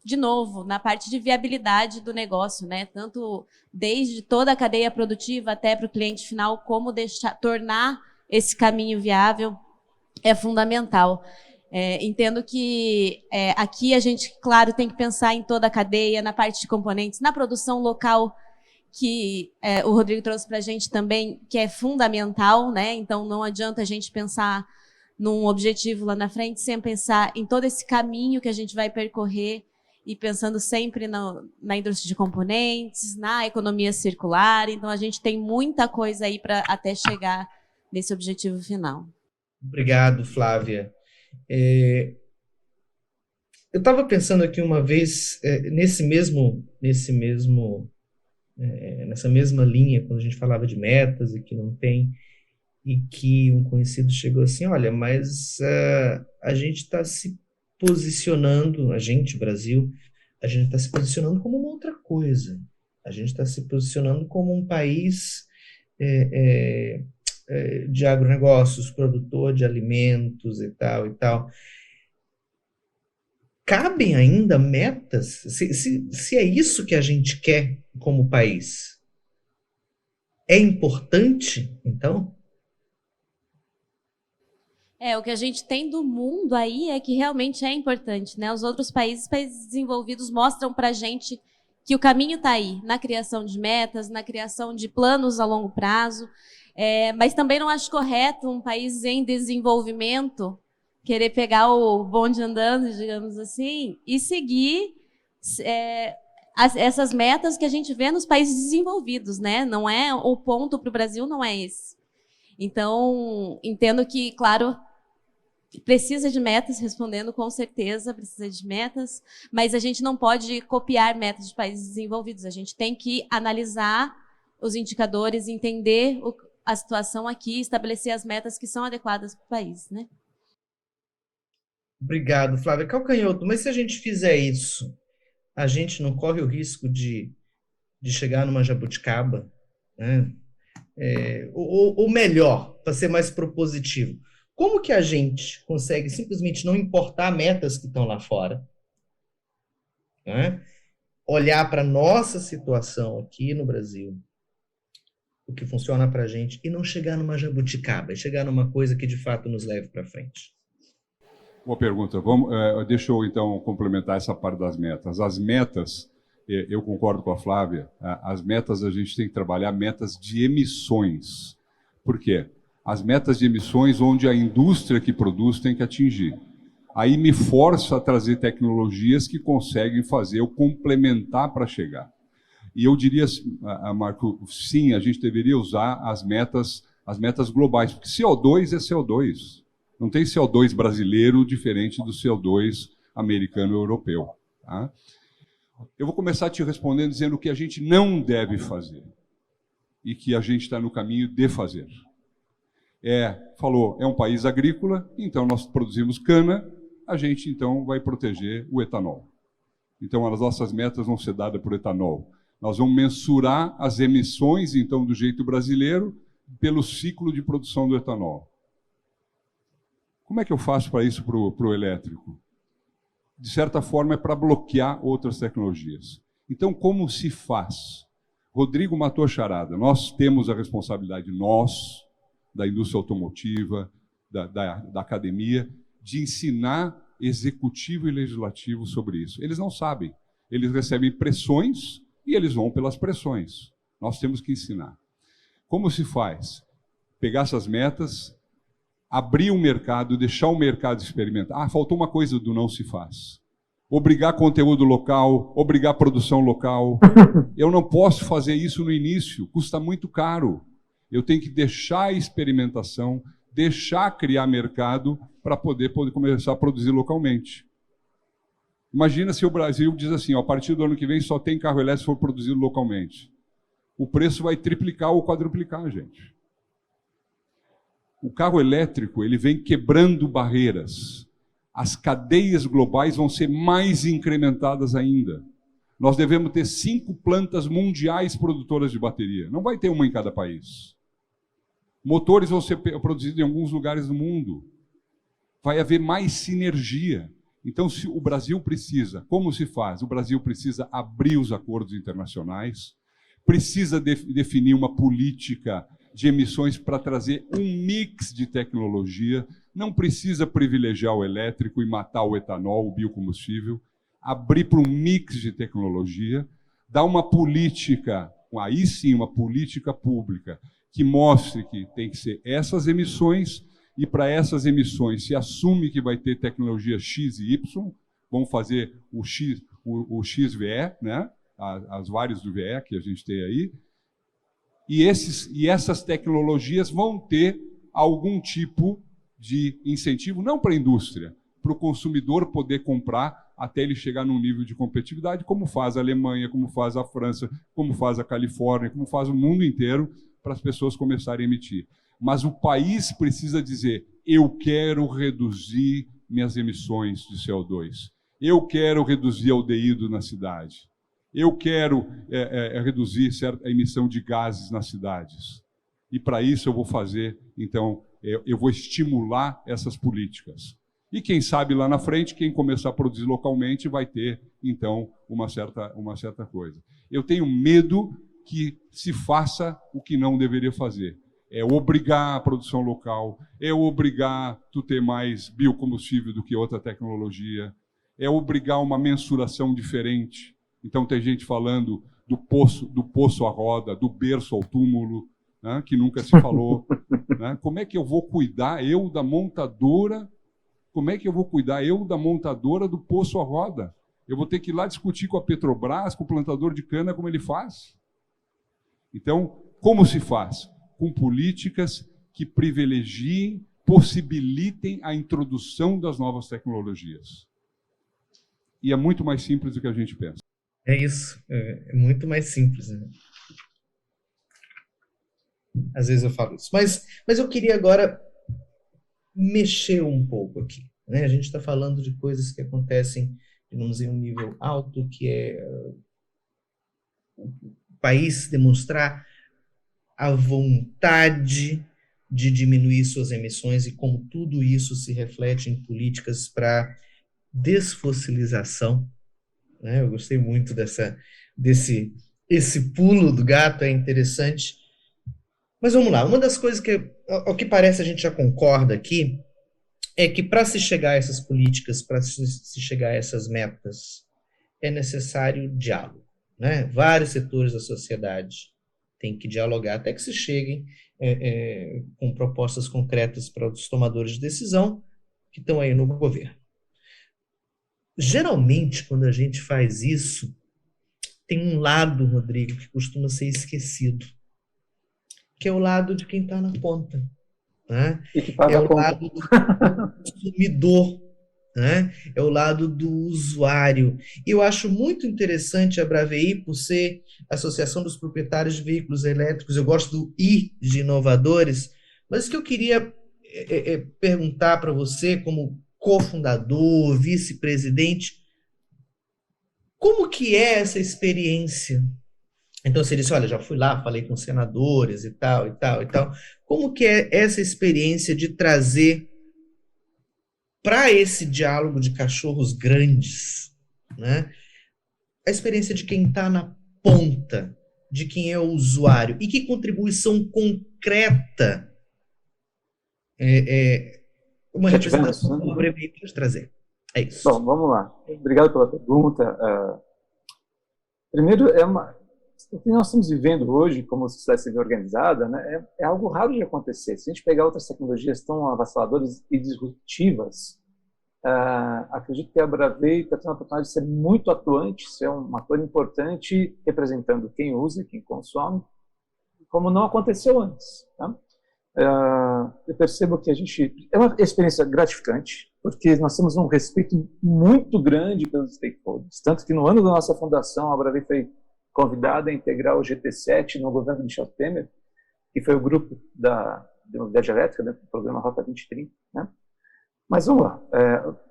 de novo, na parte de viabilidade do negócio, né? Tanto desde toda a cadeia produtiva até para o cliente final, como tornar esse caminho viável é fundamental. Entendo que aqui a gente, claro, tem que pensar em toda a cadeia, na parte de componentes, na produção local, que o Rodrigo trouxe para a gente também, que é fundamental, né? Então, não adianta a gente pensar num objetivo lá na frente sem pensar em todo esse caminho que a gente vai percorrer e pensando sempre na indústria de componentes, na economia circular. Então, a gente tem muita coisa aí para até chegar nesse objetivo final. Obrigado, Flávia. Eu estava pensando aqui uma vez, nessa mesma linha, quando a gente falava de metas e que não tem, e que um conhecido chegou assim, olha, mas a gente está se posicionando, o Brasil, a gente está se posicionando como uma outra coisa. A gente está se posicionando como um país de agronegócios, produtor de alimentos e tal e tal. cabem ainda metas? Se é isso que a gente quer como país, é importante, então? O que a gente tem do mundo aí é que realmente é importante, né? Os outros países desenvolvidos mostram para a gente que o caminho está aí, na criação de metas, na criação de planos a longo prazo. Mas também não acho correto um país em desenvolvimento querer pegar o bonde andando, digamos assim, e seguir essas metas que a gente vê nos países desenvolvidos, né? Não é o ponto para o Brasil, não é esse. Então, entendo que, claro, precisa de metas, respondendo com certeza, precisa de metas, mas a gente não pode copiar metas de países desenvolvidos. A gente tem que analisar os indicadores, entender a situação aqui, estabelecer as metas que são adequadas para o país, né? Obrigado, Flávia. Calcanhoto, mas se a gente fizer isso, a gente não corre o risco de chegar numa jabuticaba, né? Ou melhor, para ser mais propositivo, como que a gente consegue simplesmente não importar metas que estão lá fora, né? Olhar para a nossa situação aqui no Brasil, o que funciona para a gente, e não chegar numa jabuticaba, e chegar numa coisa que de fato nos leve para frente? Boa pergunta. Deixa eu, então, complementar essa parte das metas. As metas, eu concordo com a Flávia, as metas a gente tem que trabalhar metas de emissões. Por quê? As metas de emissões onde a indústria que produz tem que atingir. Aí me força a trazer tecnologias que conseguem fazer eu complementar para chegar. E eu diria, Marco, sim, a gente deveria usar as metas globais, porque CO2 é CO2. Não tem CO2 brasileiro diferente do CO2 americano e europeu. Tá? Eu vou começar te respondendo dizendo o que a gente não deve fazer e que a gente está no caminho de fazer. É um país agrícola, então nós produzimos cana, a gente então vai proteger o etanol. Então as nossas metas vão ser dadas por etanol. Nós vamos mensurar as emissões, então, do jeito brasileiro, pelo ciclo de produção do etanol. Como é que eu faço para isso para o elétrico? De certa forma, é para bloquear outras tecnologias. Então, como se faz? Rodrigo matou a charada. Nós temos a responsabilidade, da indústria automotiva, da academia, de ensinar executivo e legislativo sobre isso. Eles não sabem. Eles recebem pressões e eles vão pelas pressões. Nós temos que ensinar. Como se faz? Pegar essas metas, abrir o mercado, deixar o mercado experimentar. Faltou uma coisa do não se faz. Obrigar conteúdo local, obrigar produção local. Eu não posso fazer isso no início, custa muito caro. Eu tenho que deixar a experimentação, deixar criar mercado para poder começar a produzir localmente. Imagina se o Brasil diz assim, a partir do ano que vem só tem carro elétrico se for produzido localmente. O preço vai triplicar ou quadruplicar, gente. O carro elétrico ele vem quebrando barreiras. As cadeias globais vão ser mais incrementadas ainda. Nós devemos ter 5 plantas mundiais produtoras de bateria. Não vai ter uma em cada país. Motores vão ser produzidos em alguns lugares do mundo. Vai haver mais sinergia. Então, se o Brasil precisa, como se faz? O Brasil precisa abrir os acordos internacionais, precisa definir uma política de emissões para trazer um mix de tecnologia, não precisa privilegiar o elétrico e matar o etanol, o biocombustível, abrir para um mix de tecnologia, dar uma política, aí sim, uma política pública, que mostre que tem que ser essas emissões, e para essas emissões se assume que vai ter tecnologia X e Y, vamos fazer o XVE, né? As vários do VE que a gente tem aí, e essas tecnologias vão ter algum tipo de incentivo, não para a indústria, para o consumidor poder comprar até ele chegar num nível de competitividade, como faz a Alemanha, como faz a França, como faz a Califórnia, como faz o mundo inteiro, para as pessoas começarem a emitir. Mas o país precisa dizer, eu quero reduzir minhas emissões de CO2, eu quero reduzir aldeído na cidade, eu quero reduzir a emissão de gases nas cidades. E para isso eu vou fazer, então, eu vou estimular essas políticas. E quem sabe lá na frente, quem começar a produzir localmente vai ter, então, uma certa coisa. Eu tenho medo que se faça o que não deveria fazer. É obrigar a produção local, é obrigar tu ter mais biocombustível do que outra tecnologia, é obrigar uma mensuração diferente. Então tem gente falando do poço à roda, do berço ao túmulo, né, que nunca se falou. Né? Como é que eu vou cuidar, eu da montadora, do poço à roda? Eu vou ter que ir lá discutir com a Petrobras, com o plantador de cana, como ele faz? Então, como se faz? Com políticas que privilegiem, possibilitem a introdução das novas tecnologias. E é muito mais simples do que a gente pensa. É isso, é muito mais simples, né? Às vezes eu falo isso. Mas eu queria agora mexer um pouco aqui, né? A gente está falando de coisas que acontecem, digamos, em um nível alto, que é o país demonstrar a vontade de diminuir suas emissões e como tudo isso se reflete em políticas para desfossilização, né? Eu gostei muito esse pulo do gato, é interessante. Mas vamos lá, uma das coisas que, ao que parece, a gente já concorda aqui, é que para se chegar a essas políticas, para se chegar a essas metas, é necessário diálogo, né? Vários setores da sociedade têm que dialogar até que se cheguem com propostas concretas para os tomadores de decisão que estão aí no governo. Geralmente, quando a gente faz isso, tem um lado, Rodrigo, que costuma ser esquecido, que é o lado de quem está na ponta, né? E que paga é a o conta. lado do consumidor, né? É o lado do usuário. E eu acho muito interessante a Bravei, por ser a Associação dos Proprietários de Veículos Elétricos, eu gosto do I de inovadores, mas o que eu queria perguntar para você, como cofundador, vice-presidente, como que é essa experiência? Então você disse, olha, já fui lá, falei com senadores e tal, e tal, e tal. Como que é essa experiência de trazer para esse diálogo de cachorros grandes, né, a experiência de quem está na ponta, de quem é o usuário, e que contribuição concreta uma Já representação tivemos, né? da Bravei pode trazer? É isso. Bom, vamos lá. Obrigado pela pergunta. Primeiro, o que nós estamos vivendo hoje, como sociedade civil organizada, né, é algo raro de acontecer. Se a gente pegar outras tecnologias tão avassaladoras e disruptivas, acredito que a Bravei está tendo a oportunidade de ser muito atuante, ser um ator importante, representando quem usa, quem consome, como não aconteceu antes. Tá? Eu percebo que é uma experiência gratificante, porque nós temos um respeito muito grande pelos stakeholders, tanto que no ano da nossa fundação, a Bravei foi convidada a integrar o GT7 no governo de Michel Temer, que foi o grupo da mobilidade elétrica, do programa Rota 2030. Né? Mas vamos lá.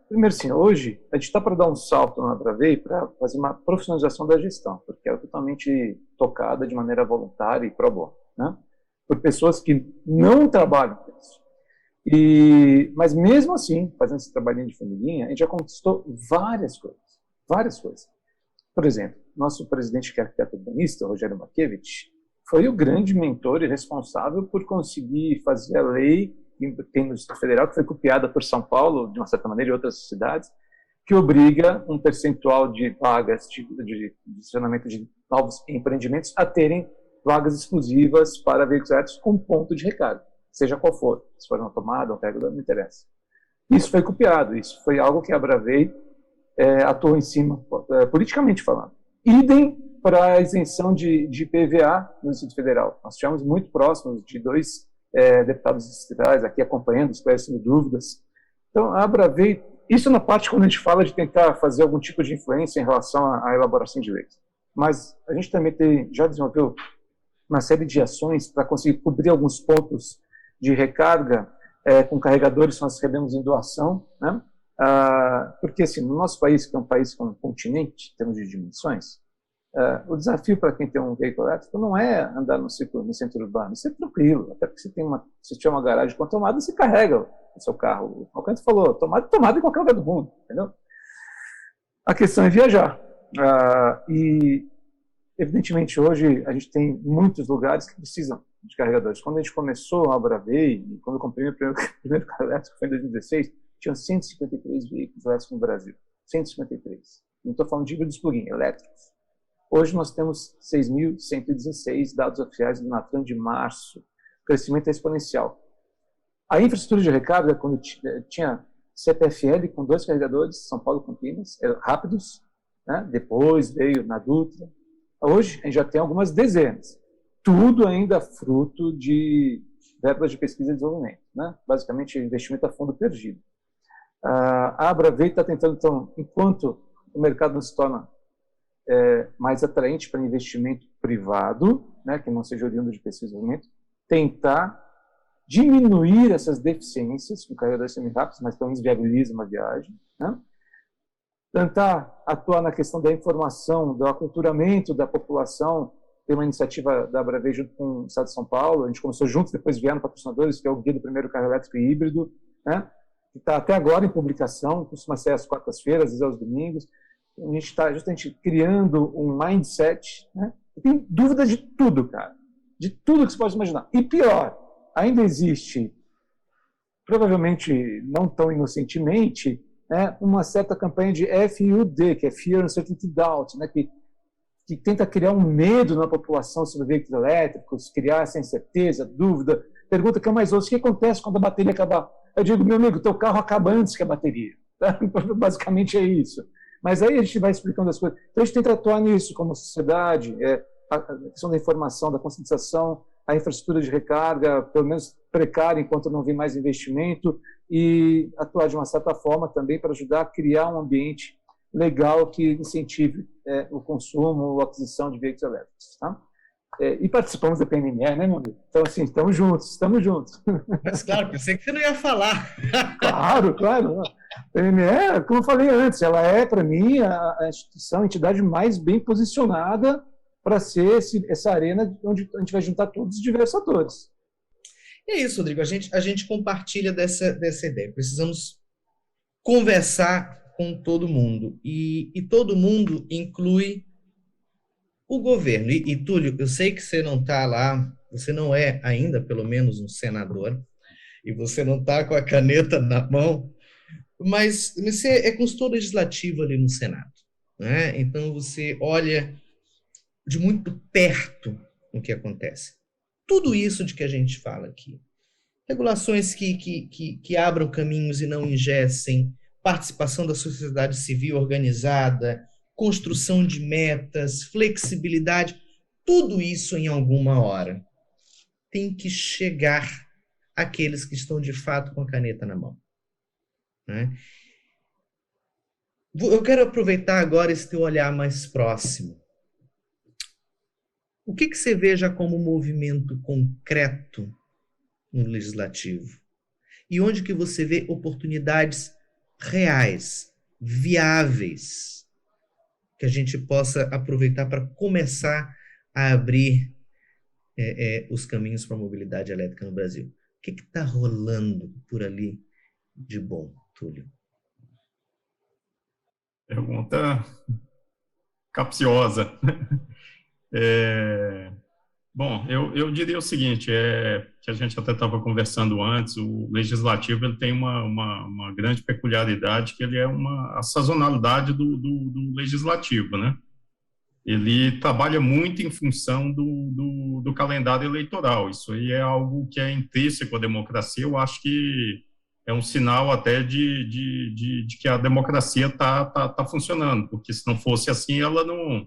Primeiro, sim, hoje a gente está para dar um salto na Bravei para fazer uma profissionalização da gestão, porque ela é totalmente tocada de maneira voluntária e pro bono, né? Por pessoas que não trabalham com isso. Mas mesmo assim, fazendo esse trabalhinho de formiguinha, a gente já conquistou várias coisas. Várias coisas. Por exemplo, nosso presidente, que é arquiteto urbanista, Rogério Markevich, foi o grande mentor e responsável por conseguir fazer a lei que tem no Distrito Federal, que foi copiada por São Paulo, de uma certa maneira, e outras cidades, que obriga um percentual de vagas de adicionamento de novos empreendimentos a terem vagas exclusivas para veículos elétricos com ponto de recarga, seja qual for, se for uma tomada, um carregador, não interessa. Isso foi copiado, isso foi algo que a Bravei atuou em cima, politicamente falando. Idem para a isenção de PVA no Distrito Federal. Nós estivemos muito próximos de 2 deputados distritais aqui acompanhando, esclarecendo dúvidas. Então, a Bravei, isso na parte quando a gente fala de tentar fazer algum tipo de influência em relação à elaboração de leis. Mas a gente também já desenvolveu uma série de ações para conseguir cobrir alguns pontos de recarga com carregadores que nós recebemos em doação, né? Porque assim, no nosso país, que é um país com um continente, em termos de dimensões, O desafio para quem tem um veículo elétrico não é andar no centro urbano, isso é tranquilo, até porque se tiver uma garagem com tomada, você carrega o seu carro. O Alcântara falou, tomada em qualquer lugar do mundo, entendeu? A questão é viajar. E, evidentemente, hoje a gente tem muitos lugares que precisam de carregadores. Quando a gente começou a Bravei, quando eu comprei o primeiro carro elétrico, foi em 2016, tinham 153 veículos elétricos no Brasil. 153. Não estou falando de híbridos plug-in, elétricos. Hoje nós temos 6.116 dados oficiais do Natran de março. O crescimento é exponencial. A infraestrutura de recarga, quando tinha CPFL com 2 carregadores, São Paulo e Campinas, rápidos, né? Depois veio na Dutra. Hoje a gente já tem algumas dezenas. Tudo ainda fruto de verbas de pesquisa e desenvolvimento, né? Basicamente, investimento a fundo perdido. A Abravei está tentando, então, enquanto o mercado não se torna mais atraente para investimento privado, né, que não seja oriundo de pesquisa e desenvolvimento, tentar diminuir essas deficiências com carregadores semi-rápidos, mas pelo menos viabiliza uma viagem, né? Tentar atuar na questão da informação, do aculturamento da população. Tem uma iniciativa da Abravei junto com o Estado de São Paulo, a gente começou juntos, depois vieram patrocinadores, que é o Guia do Primeiro Carro Elétrico e Híbrido, né? Que está até agora em publicação, costuma ser às quartas-feiras, às vezes aos domingos. A gente está justamente criando um mindset, né? Tem dúvida de tudo, cara. De tudo que você pode imaginar. E pior, ainda existe, provavelmente não tão inocentemente, né, uma certa campanha de FUD, que é Fear, Uncertainty, Doubt, né, que tenta criar um medo na população sobre veículos elétricos, criar essa incerteza, dúvida. Pergunta que eu mais ouço, o que acontece quando a bateria acabar? Eu digo, meu amigo, teu carro acaba antes que a bateria. Tá? Basicamente é isso. Mas aí a gente vai explicando as coisas. Então a gente tenta atuar nisso como sociedade, a questão da informação, da conscientização, a infraestrutura de recarga, pelo menos precária enquanto não vem mais investimento, e atuar de uma certa forma também para ajudar a criar um ambiente legal que incentive o consumo, a aquisição de veículos elétricos. Tá? E participamos da PNME, né, meu amigo? Então, assim, estamos juntos. Mas, claro, pensei que você não ia falar. Claro. A PNME, como eu falei antes, ela é, para mim, a instituição, a entidade mais bem posicionada para ser essa arena onde a gente vai juntar todos os diversos atores. É isso, Rodrigo. A gente compartilha dessa ideia. Precisamos conversar com todo mundo. E todo mundo inclui o governo. E, Túlio, eu sei que você não está lá, você não é ainda, pelo menos, um senador, e você não está com a caneta na mão, mas você é consultor legislativo ali no Senado, né? Então você olha de muito perto o que acontece. Tudo isso de que a gente fala aqui, regulações que abram caminhos e não engessem, participação da sociedade civil organizada, construção de metas, flexibilidade, tudo isso em alguma hora tem que chegar àqueles que estão de fato com a caneta na mão, né? Eu quero aproveitar agora esse teu olhar mais próximo. O que você veja como movimento concreto no legislativo? E onde que você vê oportunidades reais, viáveis, que a gente possa aproveitar para começar a abrir os caminhos para a mobilidade elétrica no Brasil? O que está rolando por ali de bom, Túlio? Pergunta capciosa. Bom, eu diria o seguinte, que a gente até estava conversando antes, o legislativo ele tem uma grande peculiaridade, que ele é a sazonalidade do legislativo, né? Ele trabalha muito em função do calendário eleitoral. Isso aí é algo que é intrínseco à democracia. Eu acho que é um sinal até de que a democracia tá funcionando, porque se não fosse assim, ela não...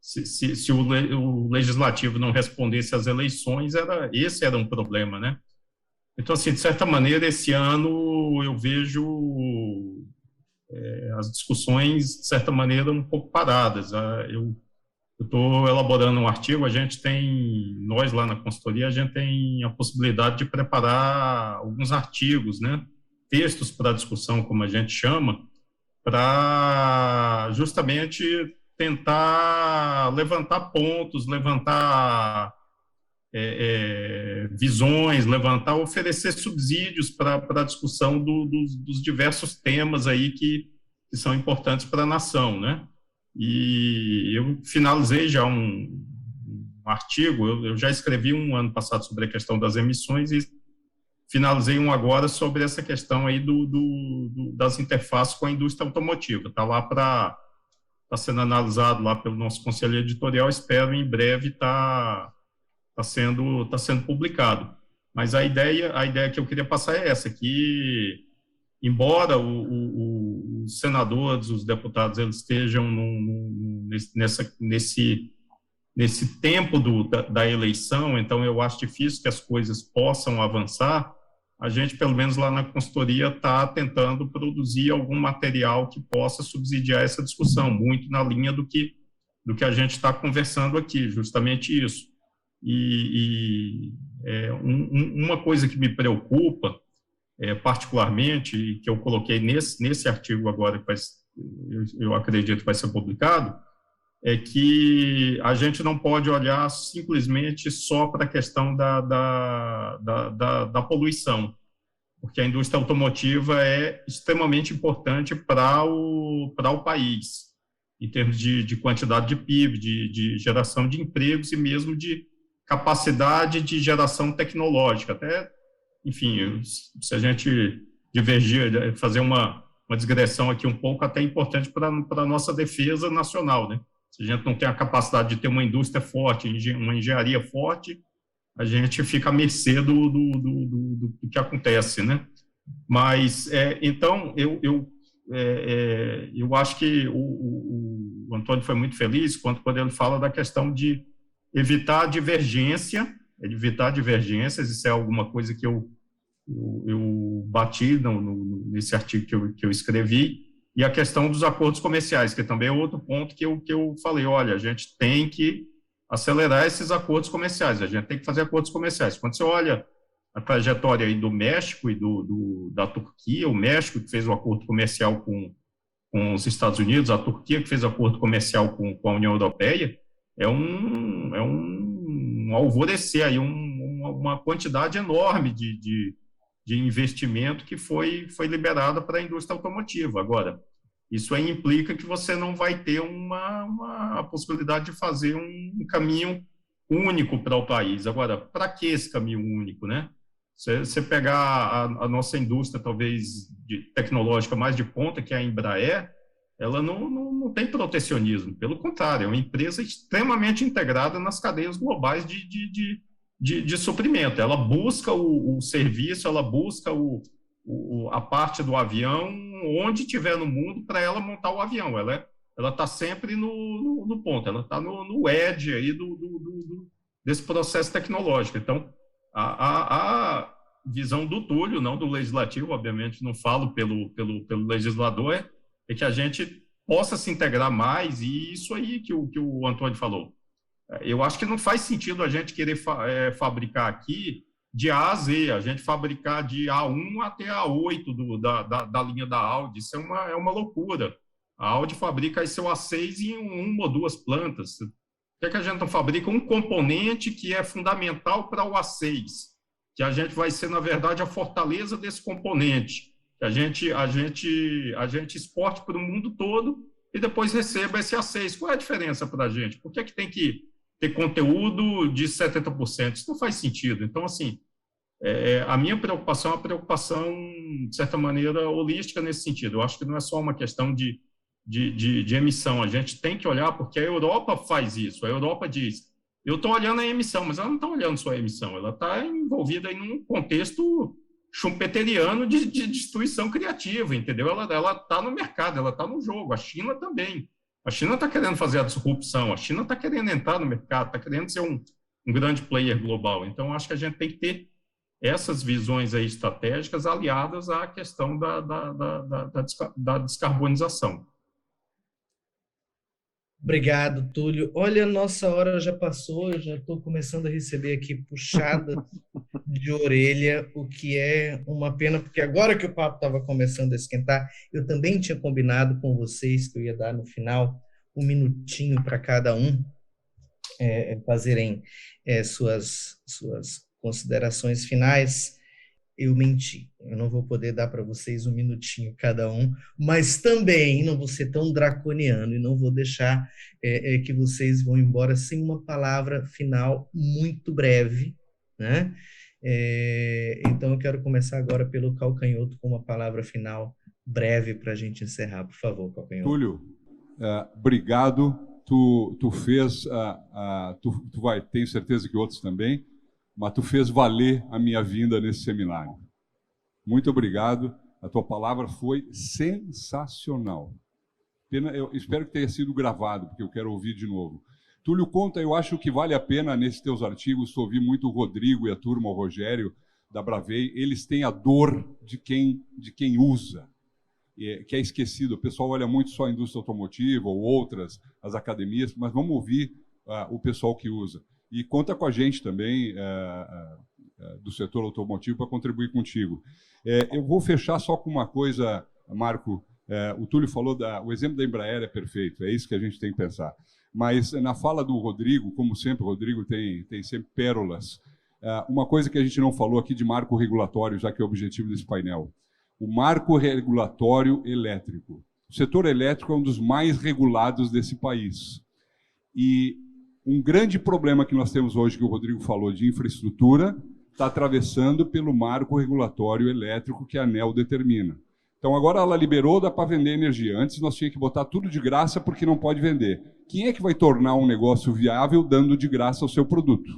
Se o legislativo não respondesse às eleições, esse era um problema, né? Então, assim, de certa maneira, esse ano eu vejo as discussões, de certa maneira, um pouco paradas. Eu estou elaborando um artigo, nós lá na consultoria, a gente tem a possibilidade de preparar alguns artigos, né? Textos para discussão, como a gente chama, para justamente tentar levantar pontos, levantar visões, oferecer subsídios para a discussão dos diversos temas aí que são importantes para a nação, né? E eu finalizei já um artigo, eu já escrevi um ano passado sobre a questão das emissões e finalizei um agora sobre essa questão aí das interfaces com a indústria automotiva. Está lá está sendo analisado lá pelo nosso conselho editorial, espero em breve tá sendo publicado. Mas a ideia que eu queria passar é essa, que embora os senadores, os deputados, eles estejam nesse tempo da eleição, então eu acho difícil que as coisas possam avançar, a gente, pelo menos lá na consultoria, está tentando produzir algum material que possa subsidiar essa discussão, muito na linha do que a gente está conversando aqui, justamente isso. Uma coisa que me preocupa, particularmente, e que eu coloquei nesse artigo agora, que eu acredito que vai ser publicado, é que a gente não pode olhar simplesmente só para a questão da poluição, porque a indústria automotiva é extremamente importante para o país, em termos de quantidade de PIB, de geração de empregos e mesmo de capacidade de geração tecnológica. Até, enfim, se a gente divergir, fazer uma digressão aqui um pouco, até importante para a nossa defesa nacional, né? Se a gente não tem a capacidade de ter uma indústria forte, uma engenharia forte, a gente fica à mercê do que acontece, né? Mas, então, eu acho que o Antônio foi muito feliz quando ele fala da questão de evitar divergências, isso é alguma coisa que eu bati nesse artigo que eu escrevi, e a questão dos acordos comerciais, que também é outro ponto que eu falei, olha, a gente tem que acelerar esses acordos comerciais, a gente tem que fazer acordos comerciais. Quando você olha a trajetória aí do México e da Turquia, o México que fez o acordo comercial com os Estados Unidos, a Turquia que fez o acordo comercial com a União Europeia, é um alvorecer aí, uma quantidade enorme de investimento que foi liberada para a indústria automotiva. Agora, isso aí implica que você não vai ter uma possibilidade de fazer um caminho único para o país. Agora, para que esse caminho único, né? Você pegar a nossa indústria, talvez, tecnológica mais de ponta, que é a Embraer, ela não tem protecionismo, pelo contrário, é uma empresa extremamente integrada nas cadeias globais de suprimento. Ela busca o serviço, ela busca a parte do avião onde tiver no mundo para ela montar o avião. Ela está sempre no ponto, ela está no edge aí desse processo tecnológico. Então, a visão do Túlio, não do legislativo, obviamente não falo pelo legislador, é que a gente possa se integrar mais, e isso aí que o Antônio falou. Eu acho que não faz sentido a gente querer fabricar aqui de A a Z, a gente fabricar de A1 até A8 da linha da Audi. Isso é uma loucura. A Audi fabrica aí seu A6 em uma ou duas plantas. Por que a gente não fabrica um componente que é fundamental para o A6? Que a gente vai ser, na verdade, a fortaleza desse componente. Que a gente exporte para o mundo todo e depois receba esse A6. Qual é a diferença para a gente? Por que tem que ter conteúdo de 70%? Isso não faz sentido. Então, assim, a minha preocupação é uma preocupação, de certa maneira, holística nesse sentido. Eu acho que não é só uma questão de emissão. A gente tem que olhar, porque a Europa faz isso. A Europa diz, eu estou olhando a emissão, mas ela não está olhando só a emissão, ela está envolvida em um contexto schumpeteriano de destruição criativa, entendeu? Ela está no mercado, ela está no jogo. A China também. A China está querendo fazer a disrupção, a China está querendo entrar no mercado, está querendo ser um grande player global. Então, acho que a gente tem que ter essas visões aí estratégicas aliadas à questão da descarbonização. Obrigado, Túlio. Olha, nossa hora já passou, eu já estou começando a receber aqui puxada de orelha, o que é uma pena, porque agora que o papo estava começando a esquentar, eu também tinha combinado com vocês que eu ia dar no final um minutinho para cada um fazerem suas considerações finais. Eu menti, eu não vou poder dar para vocês um minutinho cada um, mas também não vou ser tão draconiano e não vou deixar que vocês vão embora sem uma palavra final muito breve, né? Então eu quero começar agora pelo Calcanhoto com uma palavra final breve para a gente encerrar, por favor, Calcanhoto. Túlio, obrigado. Tu fez, tu vai, tenho certeza que outros também, mas tu fez valer a minha vinda nesse seminário. Muito obrigado. A tua palavra foi sensacional. Eu espero que tenha sido gravado, porque eu quero ouvir de novo. Túlio, conta, eu acho que vale a pena, nesses teus artigos, tu ouvir muito o Rodrigo e a turma, o Rogério, da Bravei. Eles têm a dor de quem usa, que é esquecido. O pessoal olha muito só a indústria automotiva ou outras, as academias, mas vamos ouvir o pessoal que usa. E conta com a gente também, do setor automotivo, para contribuir contigo. Eu vou fechar só com uma coisa, Marco. O Túlio falou, o exemplo da Embraer é perfeito, é isso que a gente tem que pensar. Mas na fala do Rodrigo, como sempre, o Rodrigo tem sempre pérolas. Uma coisa que a gente não falou aqui de marco regulatório, já que é o objetivo desse painel. O marco regulatório elétrico. O setor elétrico é um dos mais regulados desse país. E um grande problema que nós temos hoje, que o Rodrigo falou, de infraestrutura, está atravessando pelo marco regulatório elétrico que a ANEEL determina. Então, agora ela liberou, dá para vender energia. Antes, nós tínhamos que botar tudo de graça porque não pode vender. Quem é que vai tornar um negócio viável dando de graça o seu produto?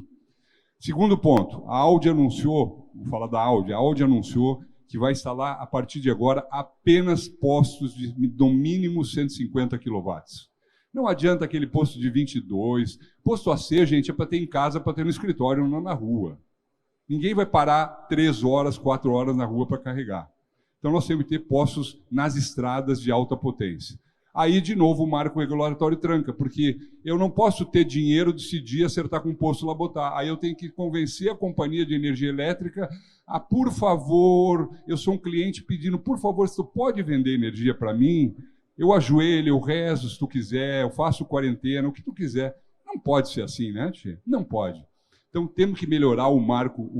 Segundo ponto, a Audi anunciou, vou falar da Audi, a Audi anunciou que vai instalar, a partir de agora, apenas postos de no mínimo 150 kW. Não adianta aquele posto de 22. Posto AC, gente, é para ter em casa, para ter no escritório, não na rua. Ninguém vai parar 3 horas, 4 horas na rua para carregar. Então, nós temos que ter postos nas estradas de alta potência. Aí, de novo, o marco regulatório tranca, porque eu não posso ter dinheiro, decidir, acertar com um posto lá botar. Aí eu tenho que convencer a companhia de energia elétrica a, por favor, eu sou um cliente pedindo, por favor, se tu pode vender energia para mim, eu ajoelho, eu rezo se tu quiser, eu faço quarentena, o que tu quiser. Não pode ser assim, né, Tchê? Não pode. Então, temos que melhorar o marco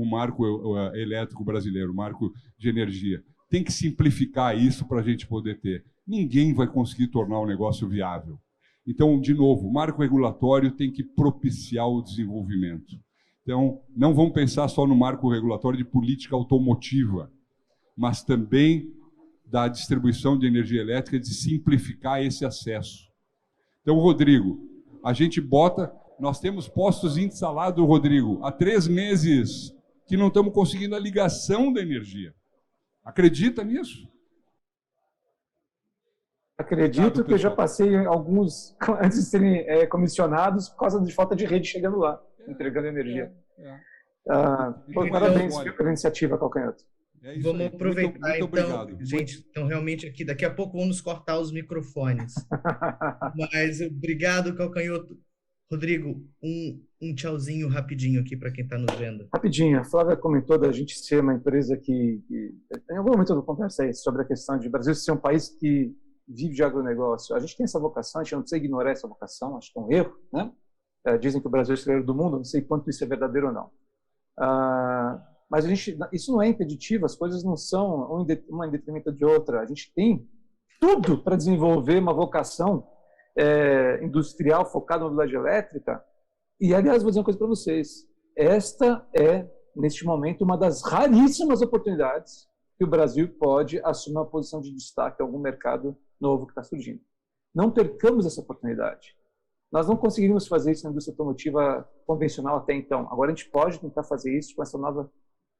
elétrico brasileiro, o marco de energia. Tem que simplificar isso para a gente poder ter. Ninguém vai conseguir tornar o negócio viável. Então, de novo, o marco regulatório tem que propiciar o desenvolvimento. Então, não vamos pensar só no marco regulatório de política automotiva, mas também da distribuição de energia elétrica, de simplificar esse acesso. Então, Rodrigo, a gente bota... Nós temos postos instalados, Rodrigo, há 3 meses que não estamos conseguindo a ligação da energia. Acredita nisso? Acredito que eu já passei alguns antes de serem comissionados por causa de falta de rede chegando lá, entregando energia. Parabéns pela iniciativa, Calcanhoto. Vamos aproveitar, muito então, gente. Então, realmente, aqui, daqui a pouco vamos nos cortar os microfones. Mas obrigado, Calcanhoto. Rodrigo, um tchauzinho rapidinho aqui para quem está nos vendo. Rapidinho, a Flávia comentou da gente ser uma empresa que em algum momento eu conversei sobre a questão de Brasil ser um país que vive de agronegócio. A gente tem essa vocação, a gente não precisa ignorar essa vocação, acho que é um erro, né? Dizem que o Brasil é o celeiro do mundo, não sei quanto isso é verdadeiro ou não. Mas isso não é impeditivo, as coisas não são uma em detrimento de outra. A gente tem tudo para desenvolver uma vocação industrial focada na mobilidade elétrica. E, aliás, vou dizer uma coisa para vocês. Esta é, neste momento, uma das raríssimas oportunidades que o Brasil pode assumir uma posição de destaque em algum mercado novo que está surgindo. Não percamos essa oportunidade. Nós não conseguiríamos fazer isso na indústria automotiva convencional até então. Agora a gente pode tentar fazer isso com essa nova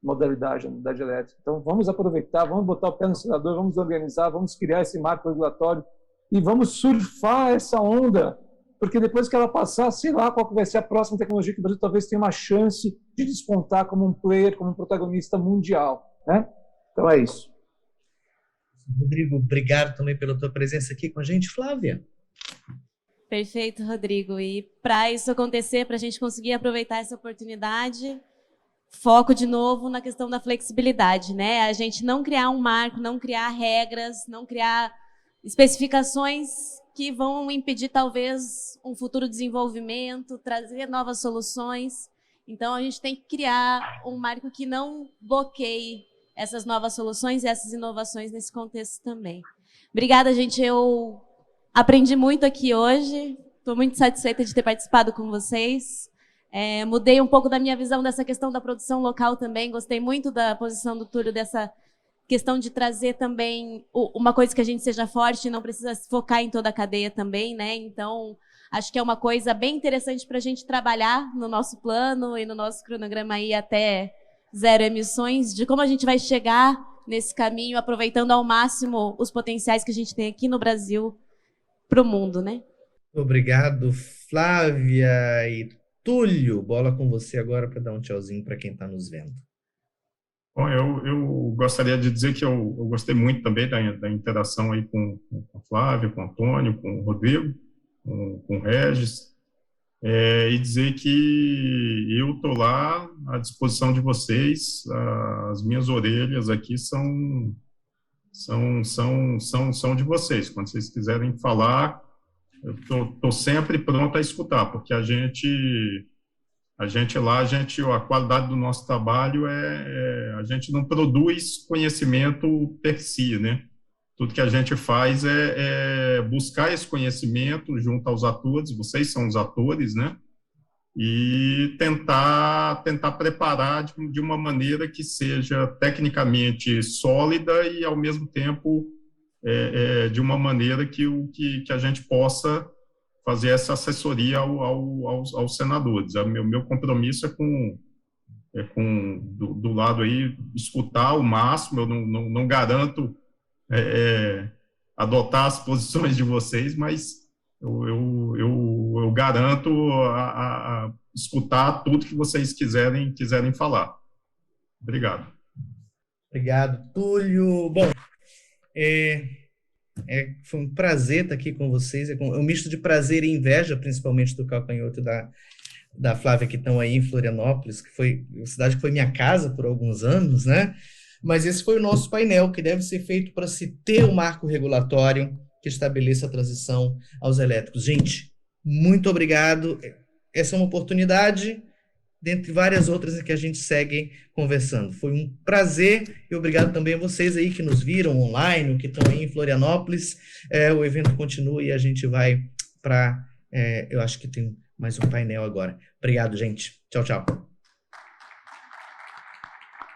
modalidade, a mobilidade elétrica. Então, vamos aproveitar, vamos botar o pé no acelerador, vamos organizar, vamos criar esse marco regulatório e vamos surfar essa onda, porque depois que ela passar, sei lá qual vai ser a próxima tecnologia que o Brasil talvez tenha uma chance de despontar como um player, como um protagonista mundial, né? Então é isso. Rodrigo, obrigado também pela tua presença aqui com a gente. Flávia? Perfeito, Rodrigo. E para isso acontecer, para a gente conseguir aproveitar essa oportunidade, foco de novo na questão da flexibilidade, né? A gente não criar um marco, não criar regras, não criar especificações que vão impedir, talvez, um futuro desenvolvimento, trazer novas soluções. Então, a gente tem que criar um marco que não bloqueie essas novas soluções e essas inovações nesse contexto também. Obrigada, gente. Eu aprendi muito aqui hoje. Estou muito satisfeita de ter participado com vocês. Mudei um pouco da minha visão dessa questão da produção local também. Gostei muito da posição do Túlio, dessa questão de trazer também uma coisa que a gente seja forte e não precisa se focar em toda a cadeia também, né? Então, acho que é uma coisa bem interessante para a gente trabalhar no nosso plano e no nosso cronograma aí até zero emissões, de como a gente vai chegar nesse caminho, aproveitando ao máximo os potenciais que a gente tem aqui no Brasil para o mundo, né? Obrigado, Flávia e Túlio. Bola com você agora para dar um tchauzinho para quem está nos vendo. Bom, eu gostaria de dizer que eu gostei muito também da interação aí com o Flávio, com o Antônio, com o Rodrigo, com o Regis, e dizer que eu estou lá à disposição de vocês. As minhas orelhas aqui são de vocês. Quando vocês quiserem falar, eu estou sempre pronto a escutar, porque a qualidade do nosso trabalho a gente não produz conhecimento per si, né? Tudo que a gente faz é buscar esse conhecimento junto aos atores, vocês são os atores, né? E tentar preparar de uma maneira que seja tecnicamente sólida e, ao mesmo tempo, de uma maneira que a gente possa fazer essa assessoria aos senadores. O meu compromisso do lado aí, escutar o máximo. Eu não garanto adotar as posições de vocês, mas eu garanto a escutar tudo que vocês quiserem falar. Obrigado. Obrigado, Túlio. Bom, foi um prazer estar aqui com vocês. É um misto de prazer e inveja, principalmente do Calcanhoto e da Flávia, que estão aí em Florianópolis, que foi a cidade que foi minha casa por alguns anos, né? Mas esse foi o nosso painel, que deve ser feito para se ter um marco regulatório que estabeleça a transição aos elétricos. Gente, muito obrigado. Essa é uma oportunidade, dentre várias outras, em que a gente segue conversando. Foi um prazer e obrigado também a vocês aí que nos viram online, que estão aí em Florianópolis. O evento continua e a gente vai para... eu acho que tem mais um painel agora. Obrigado, gente. Tchau, tchau.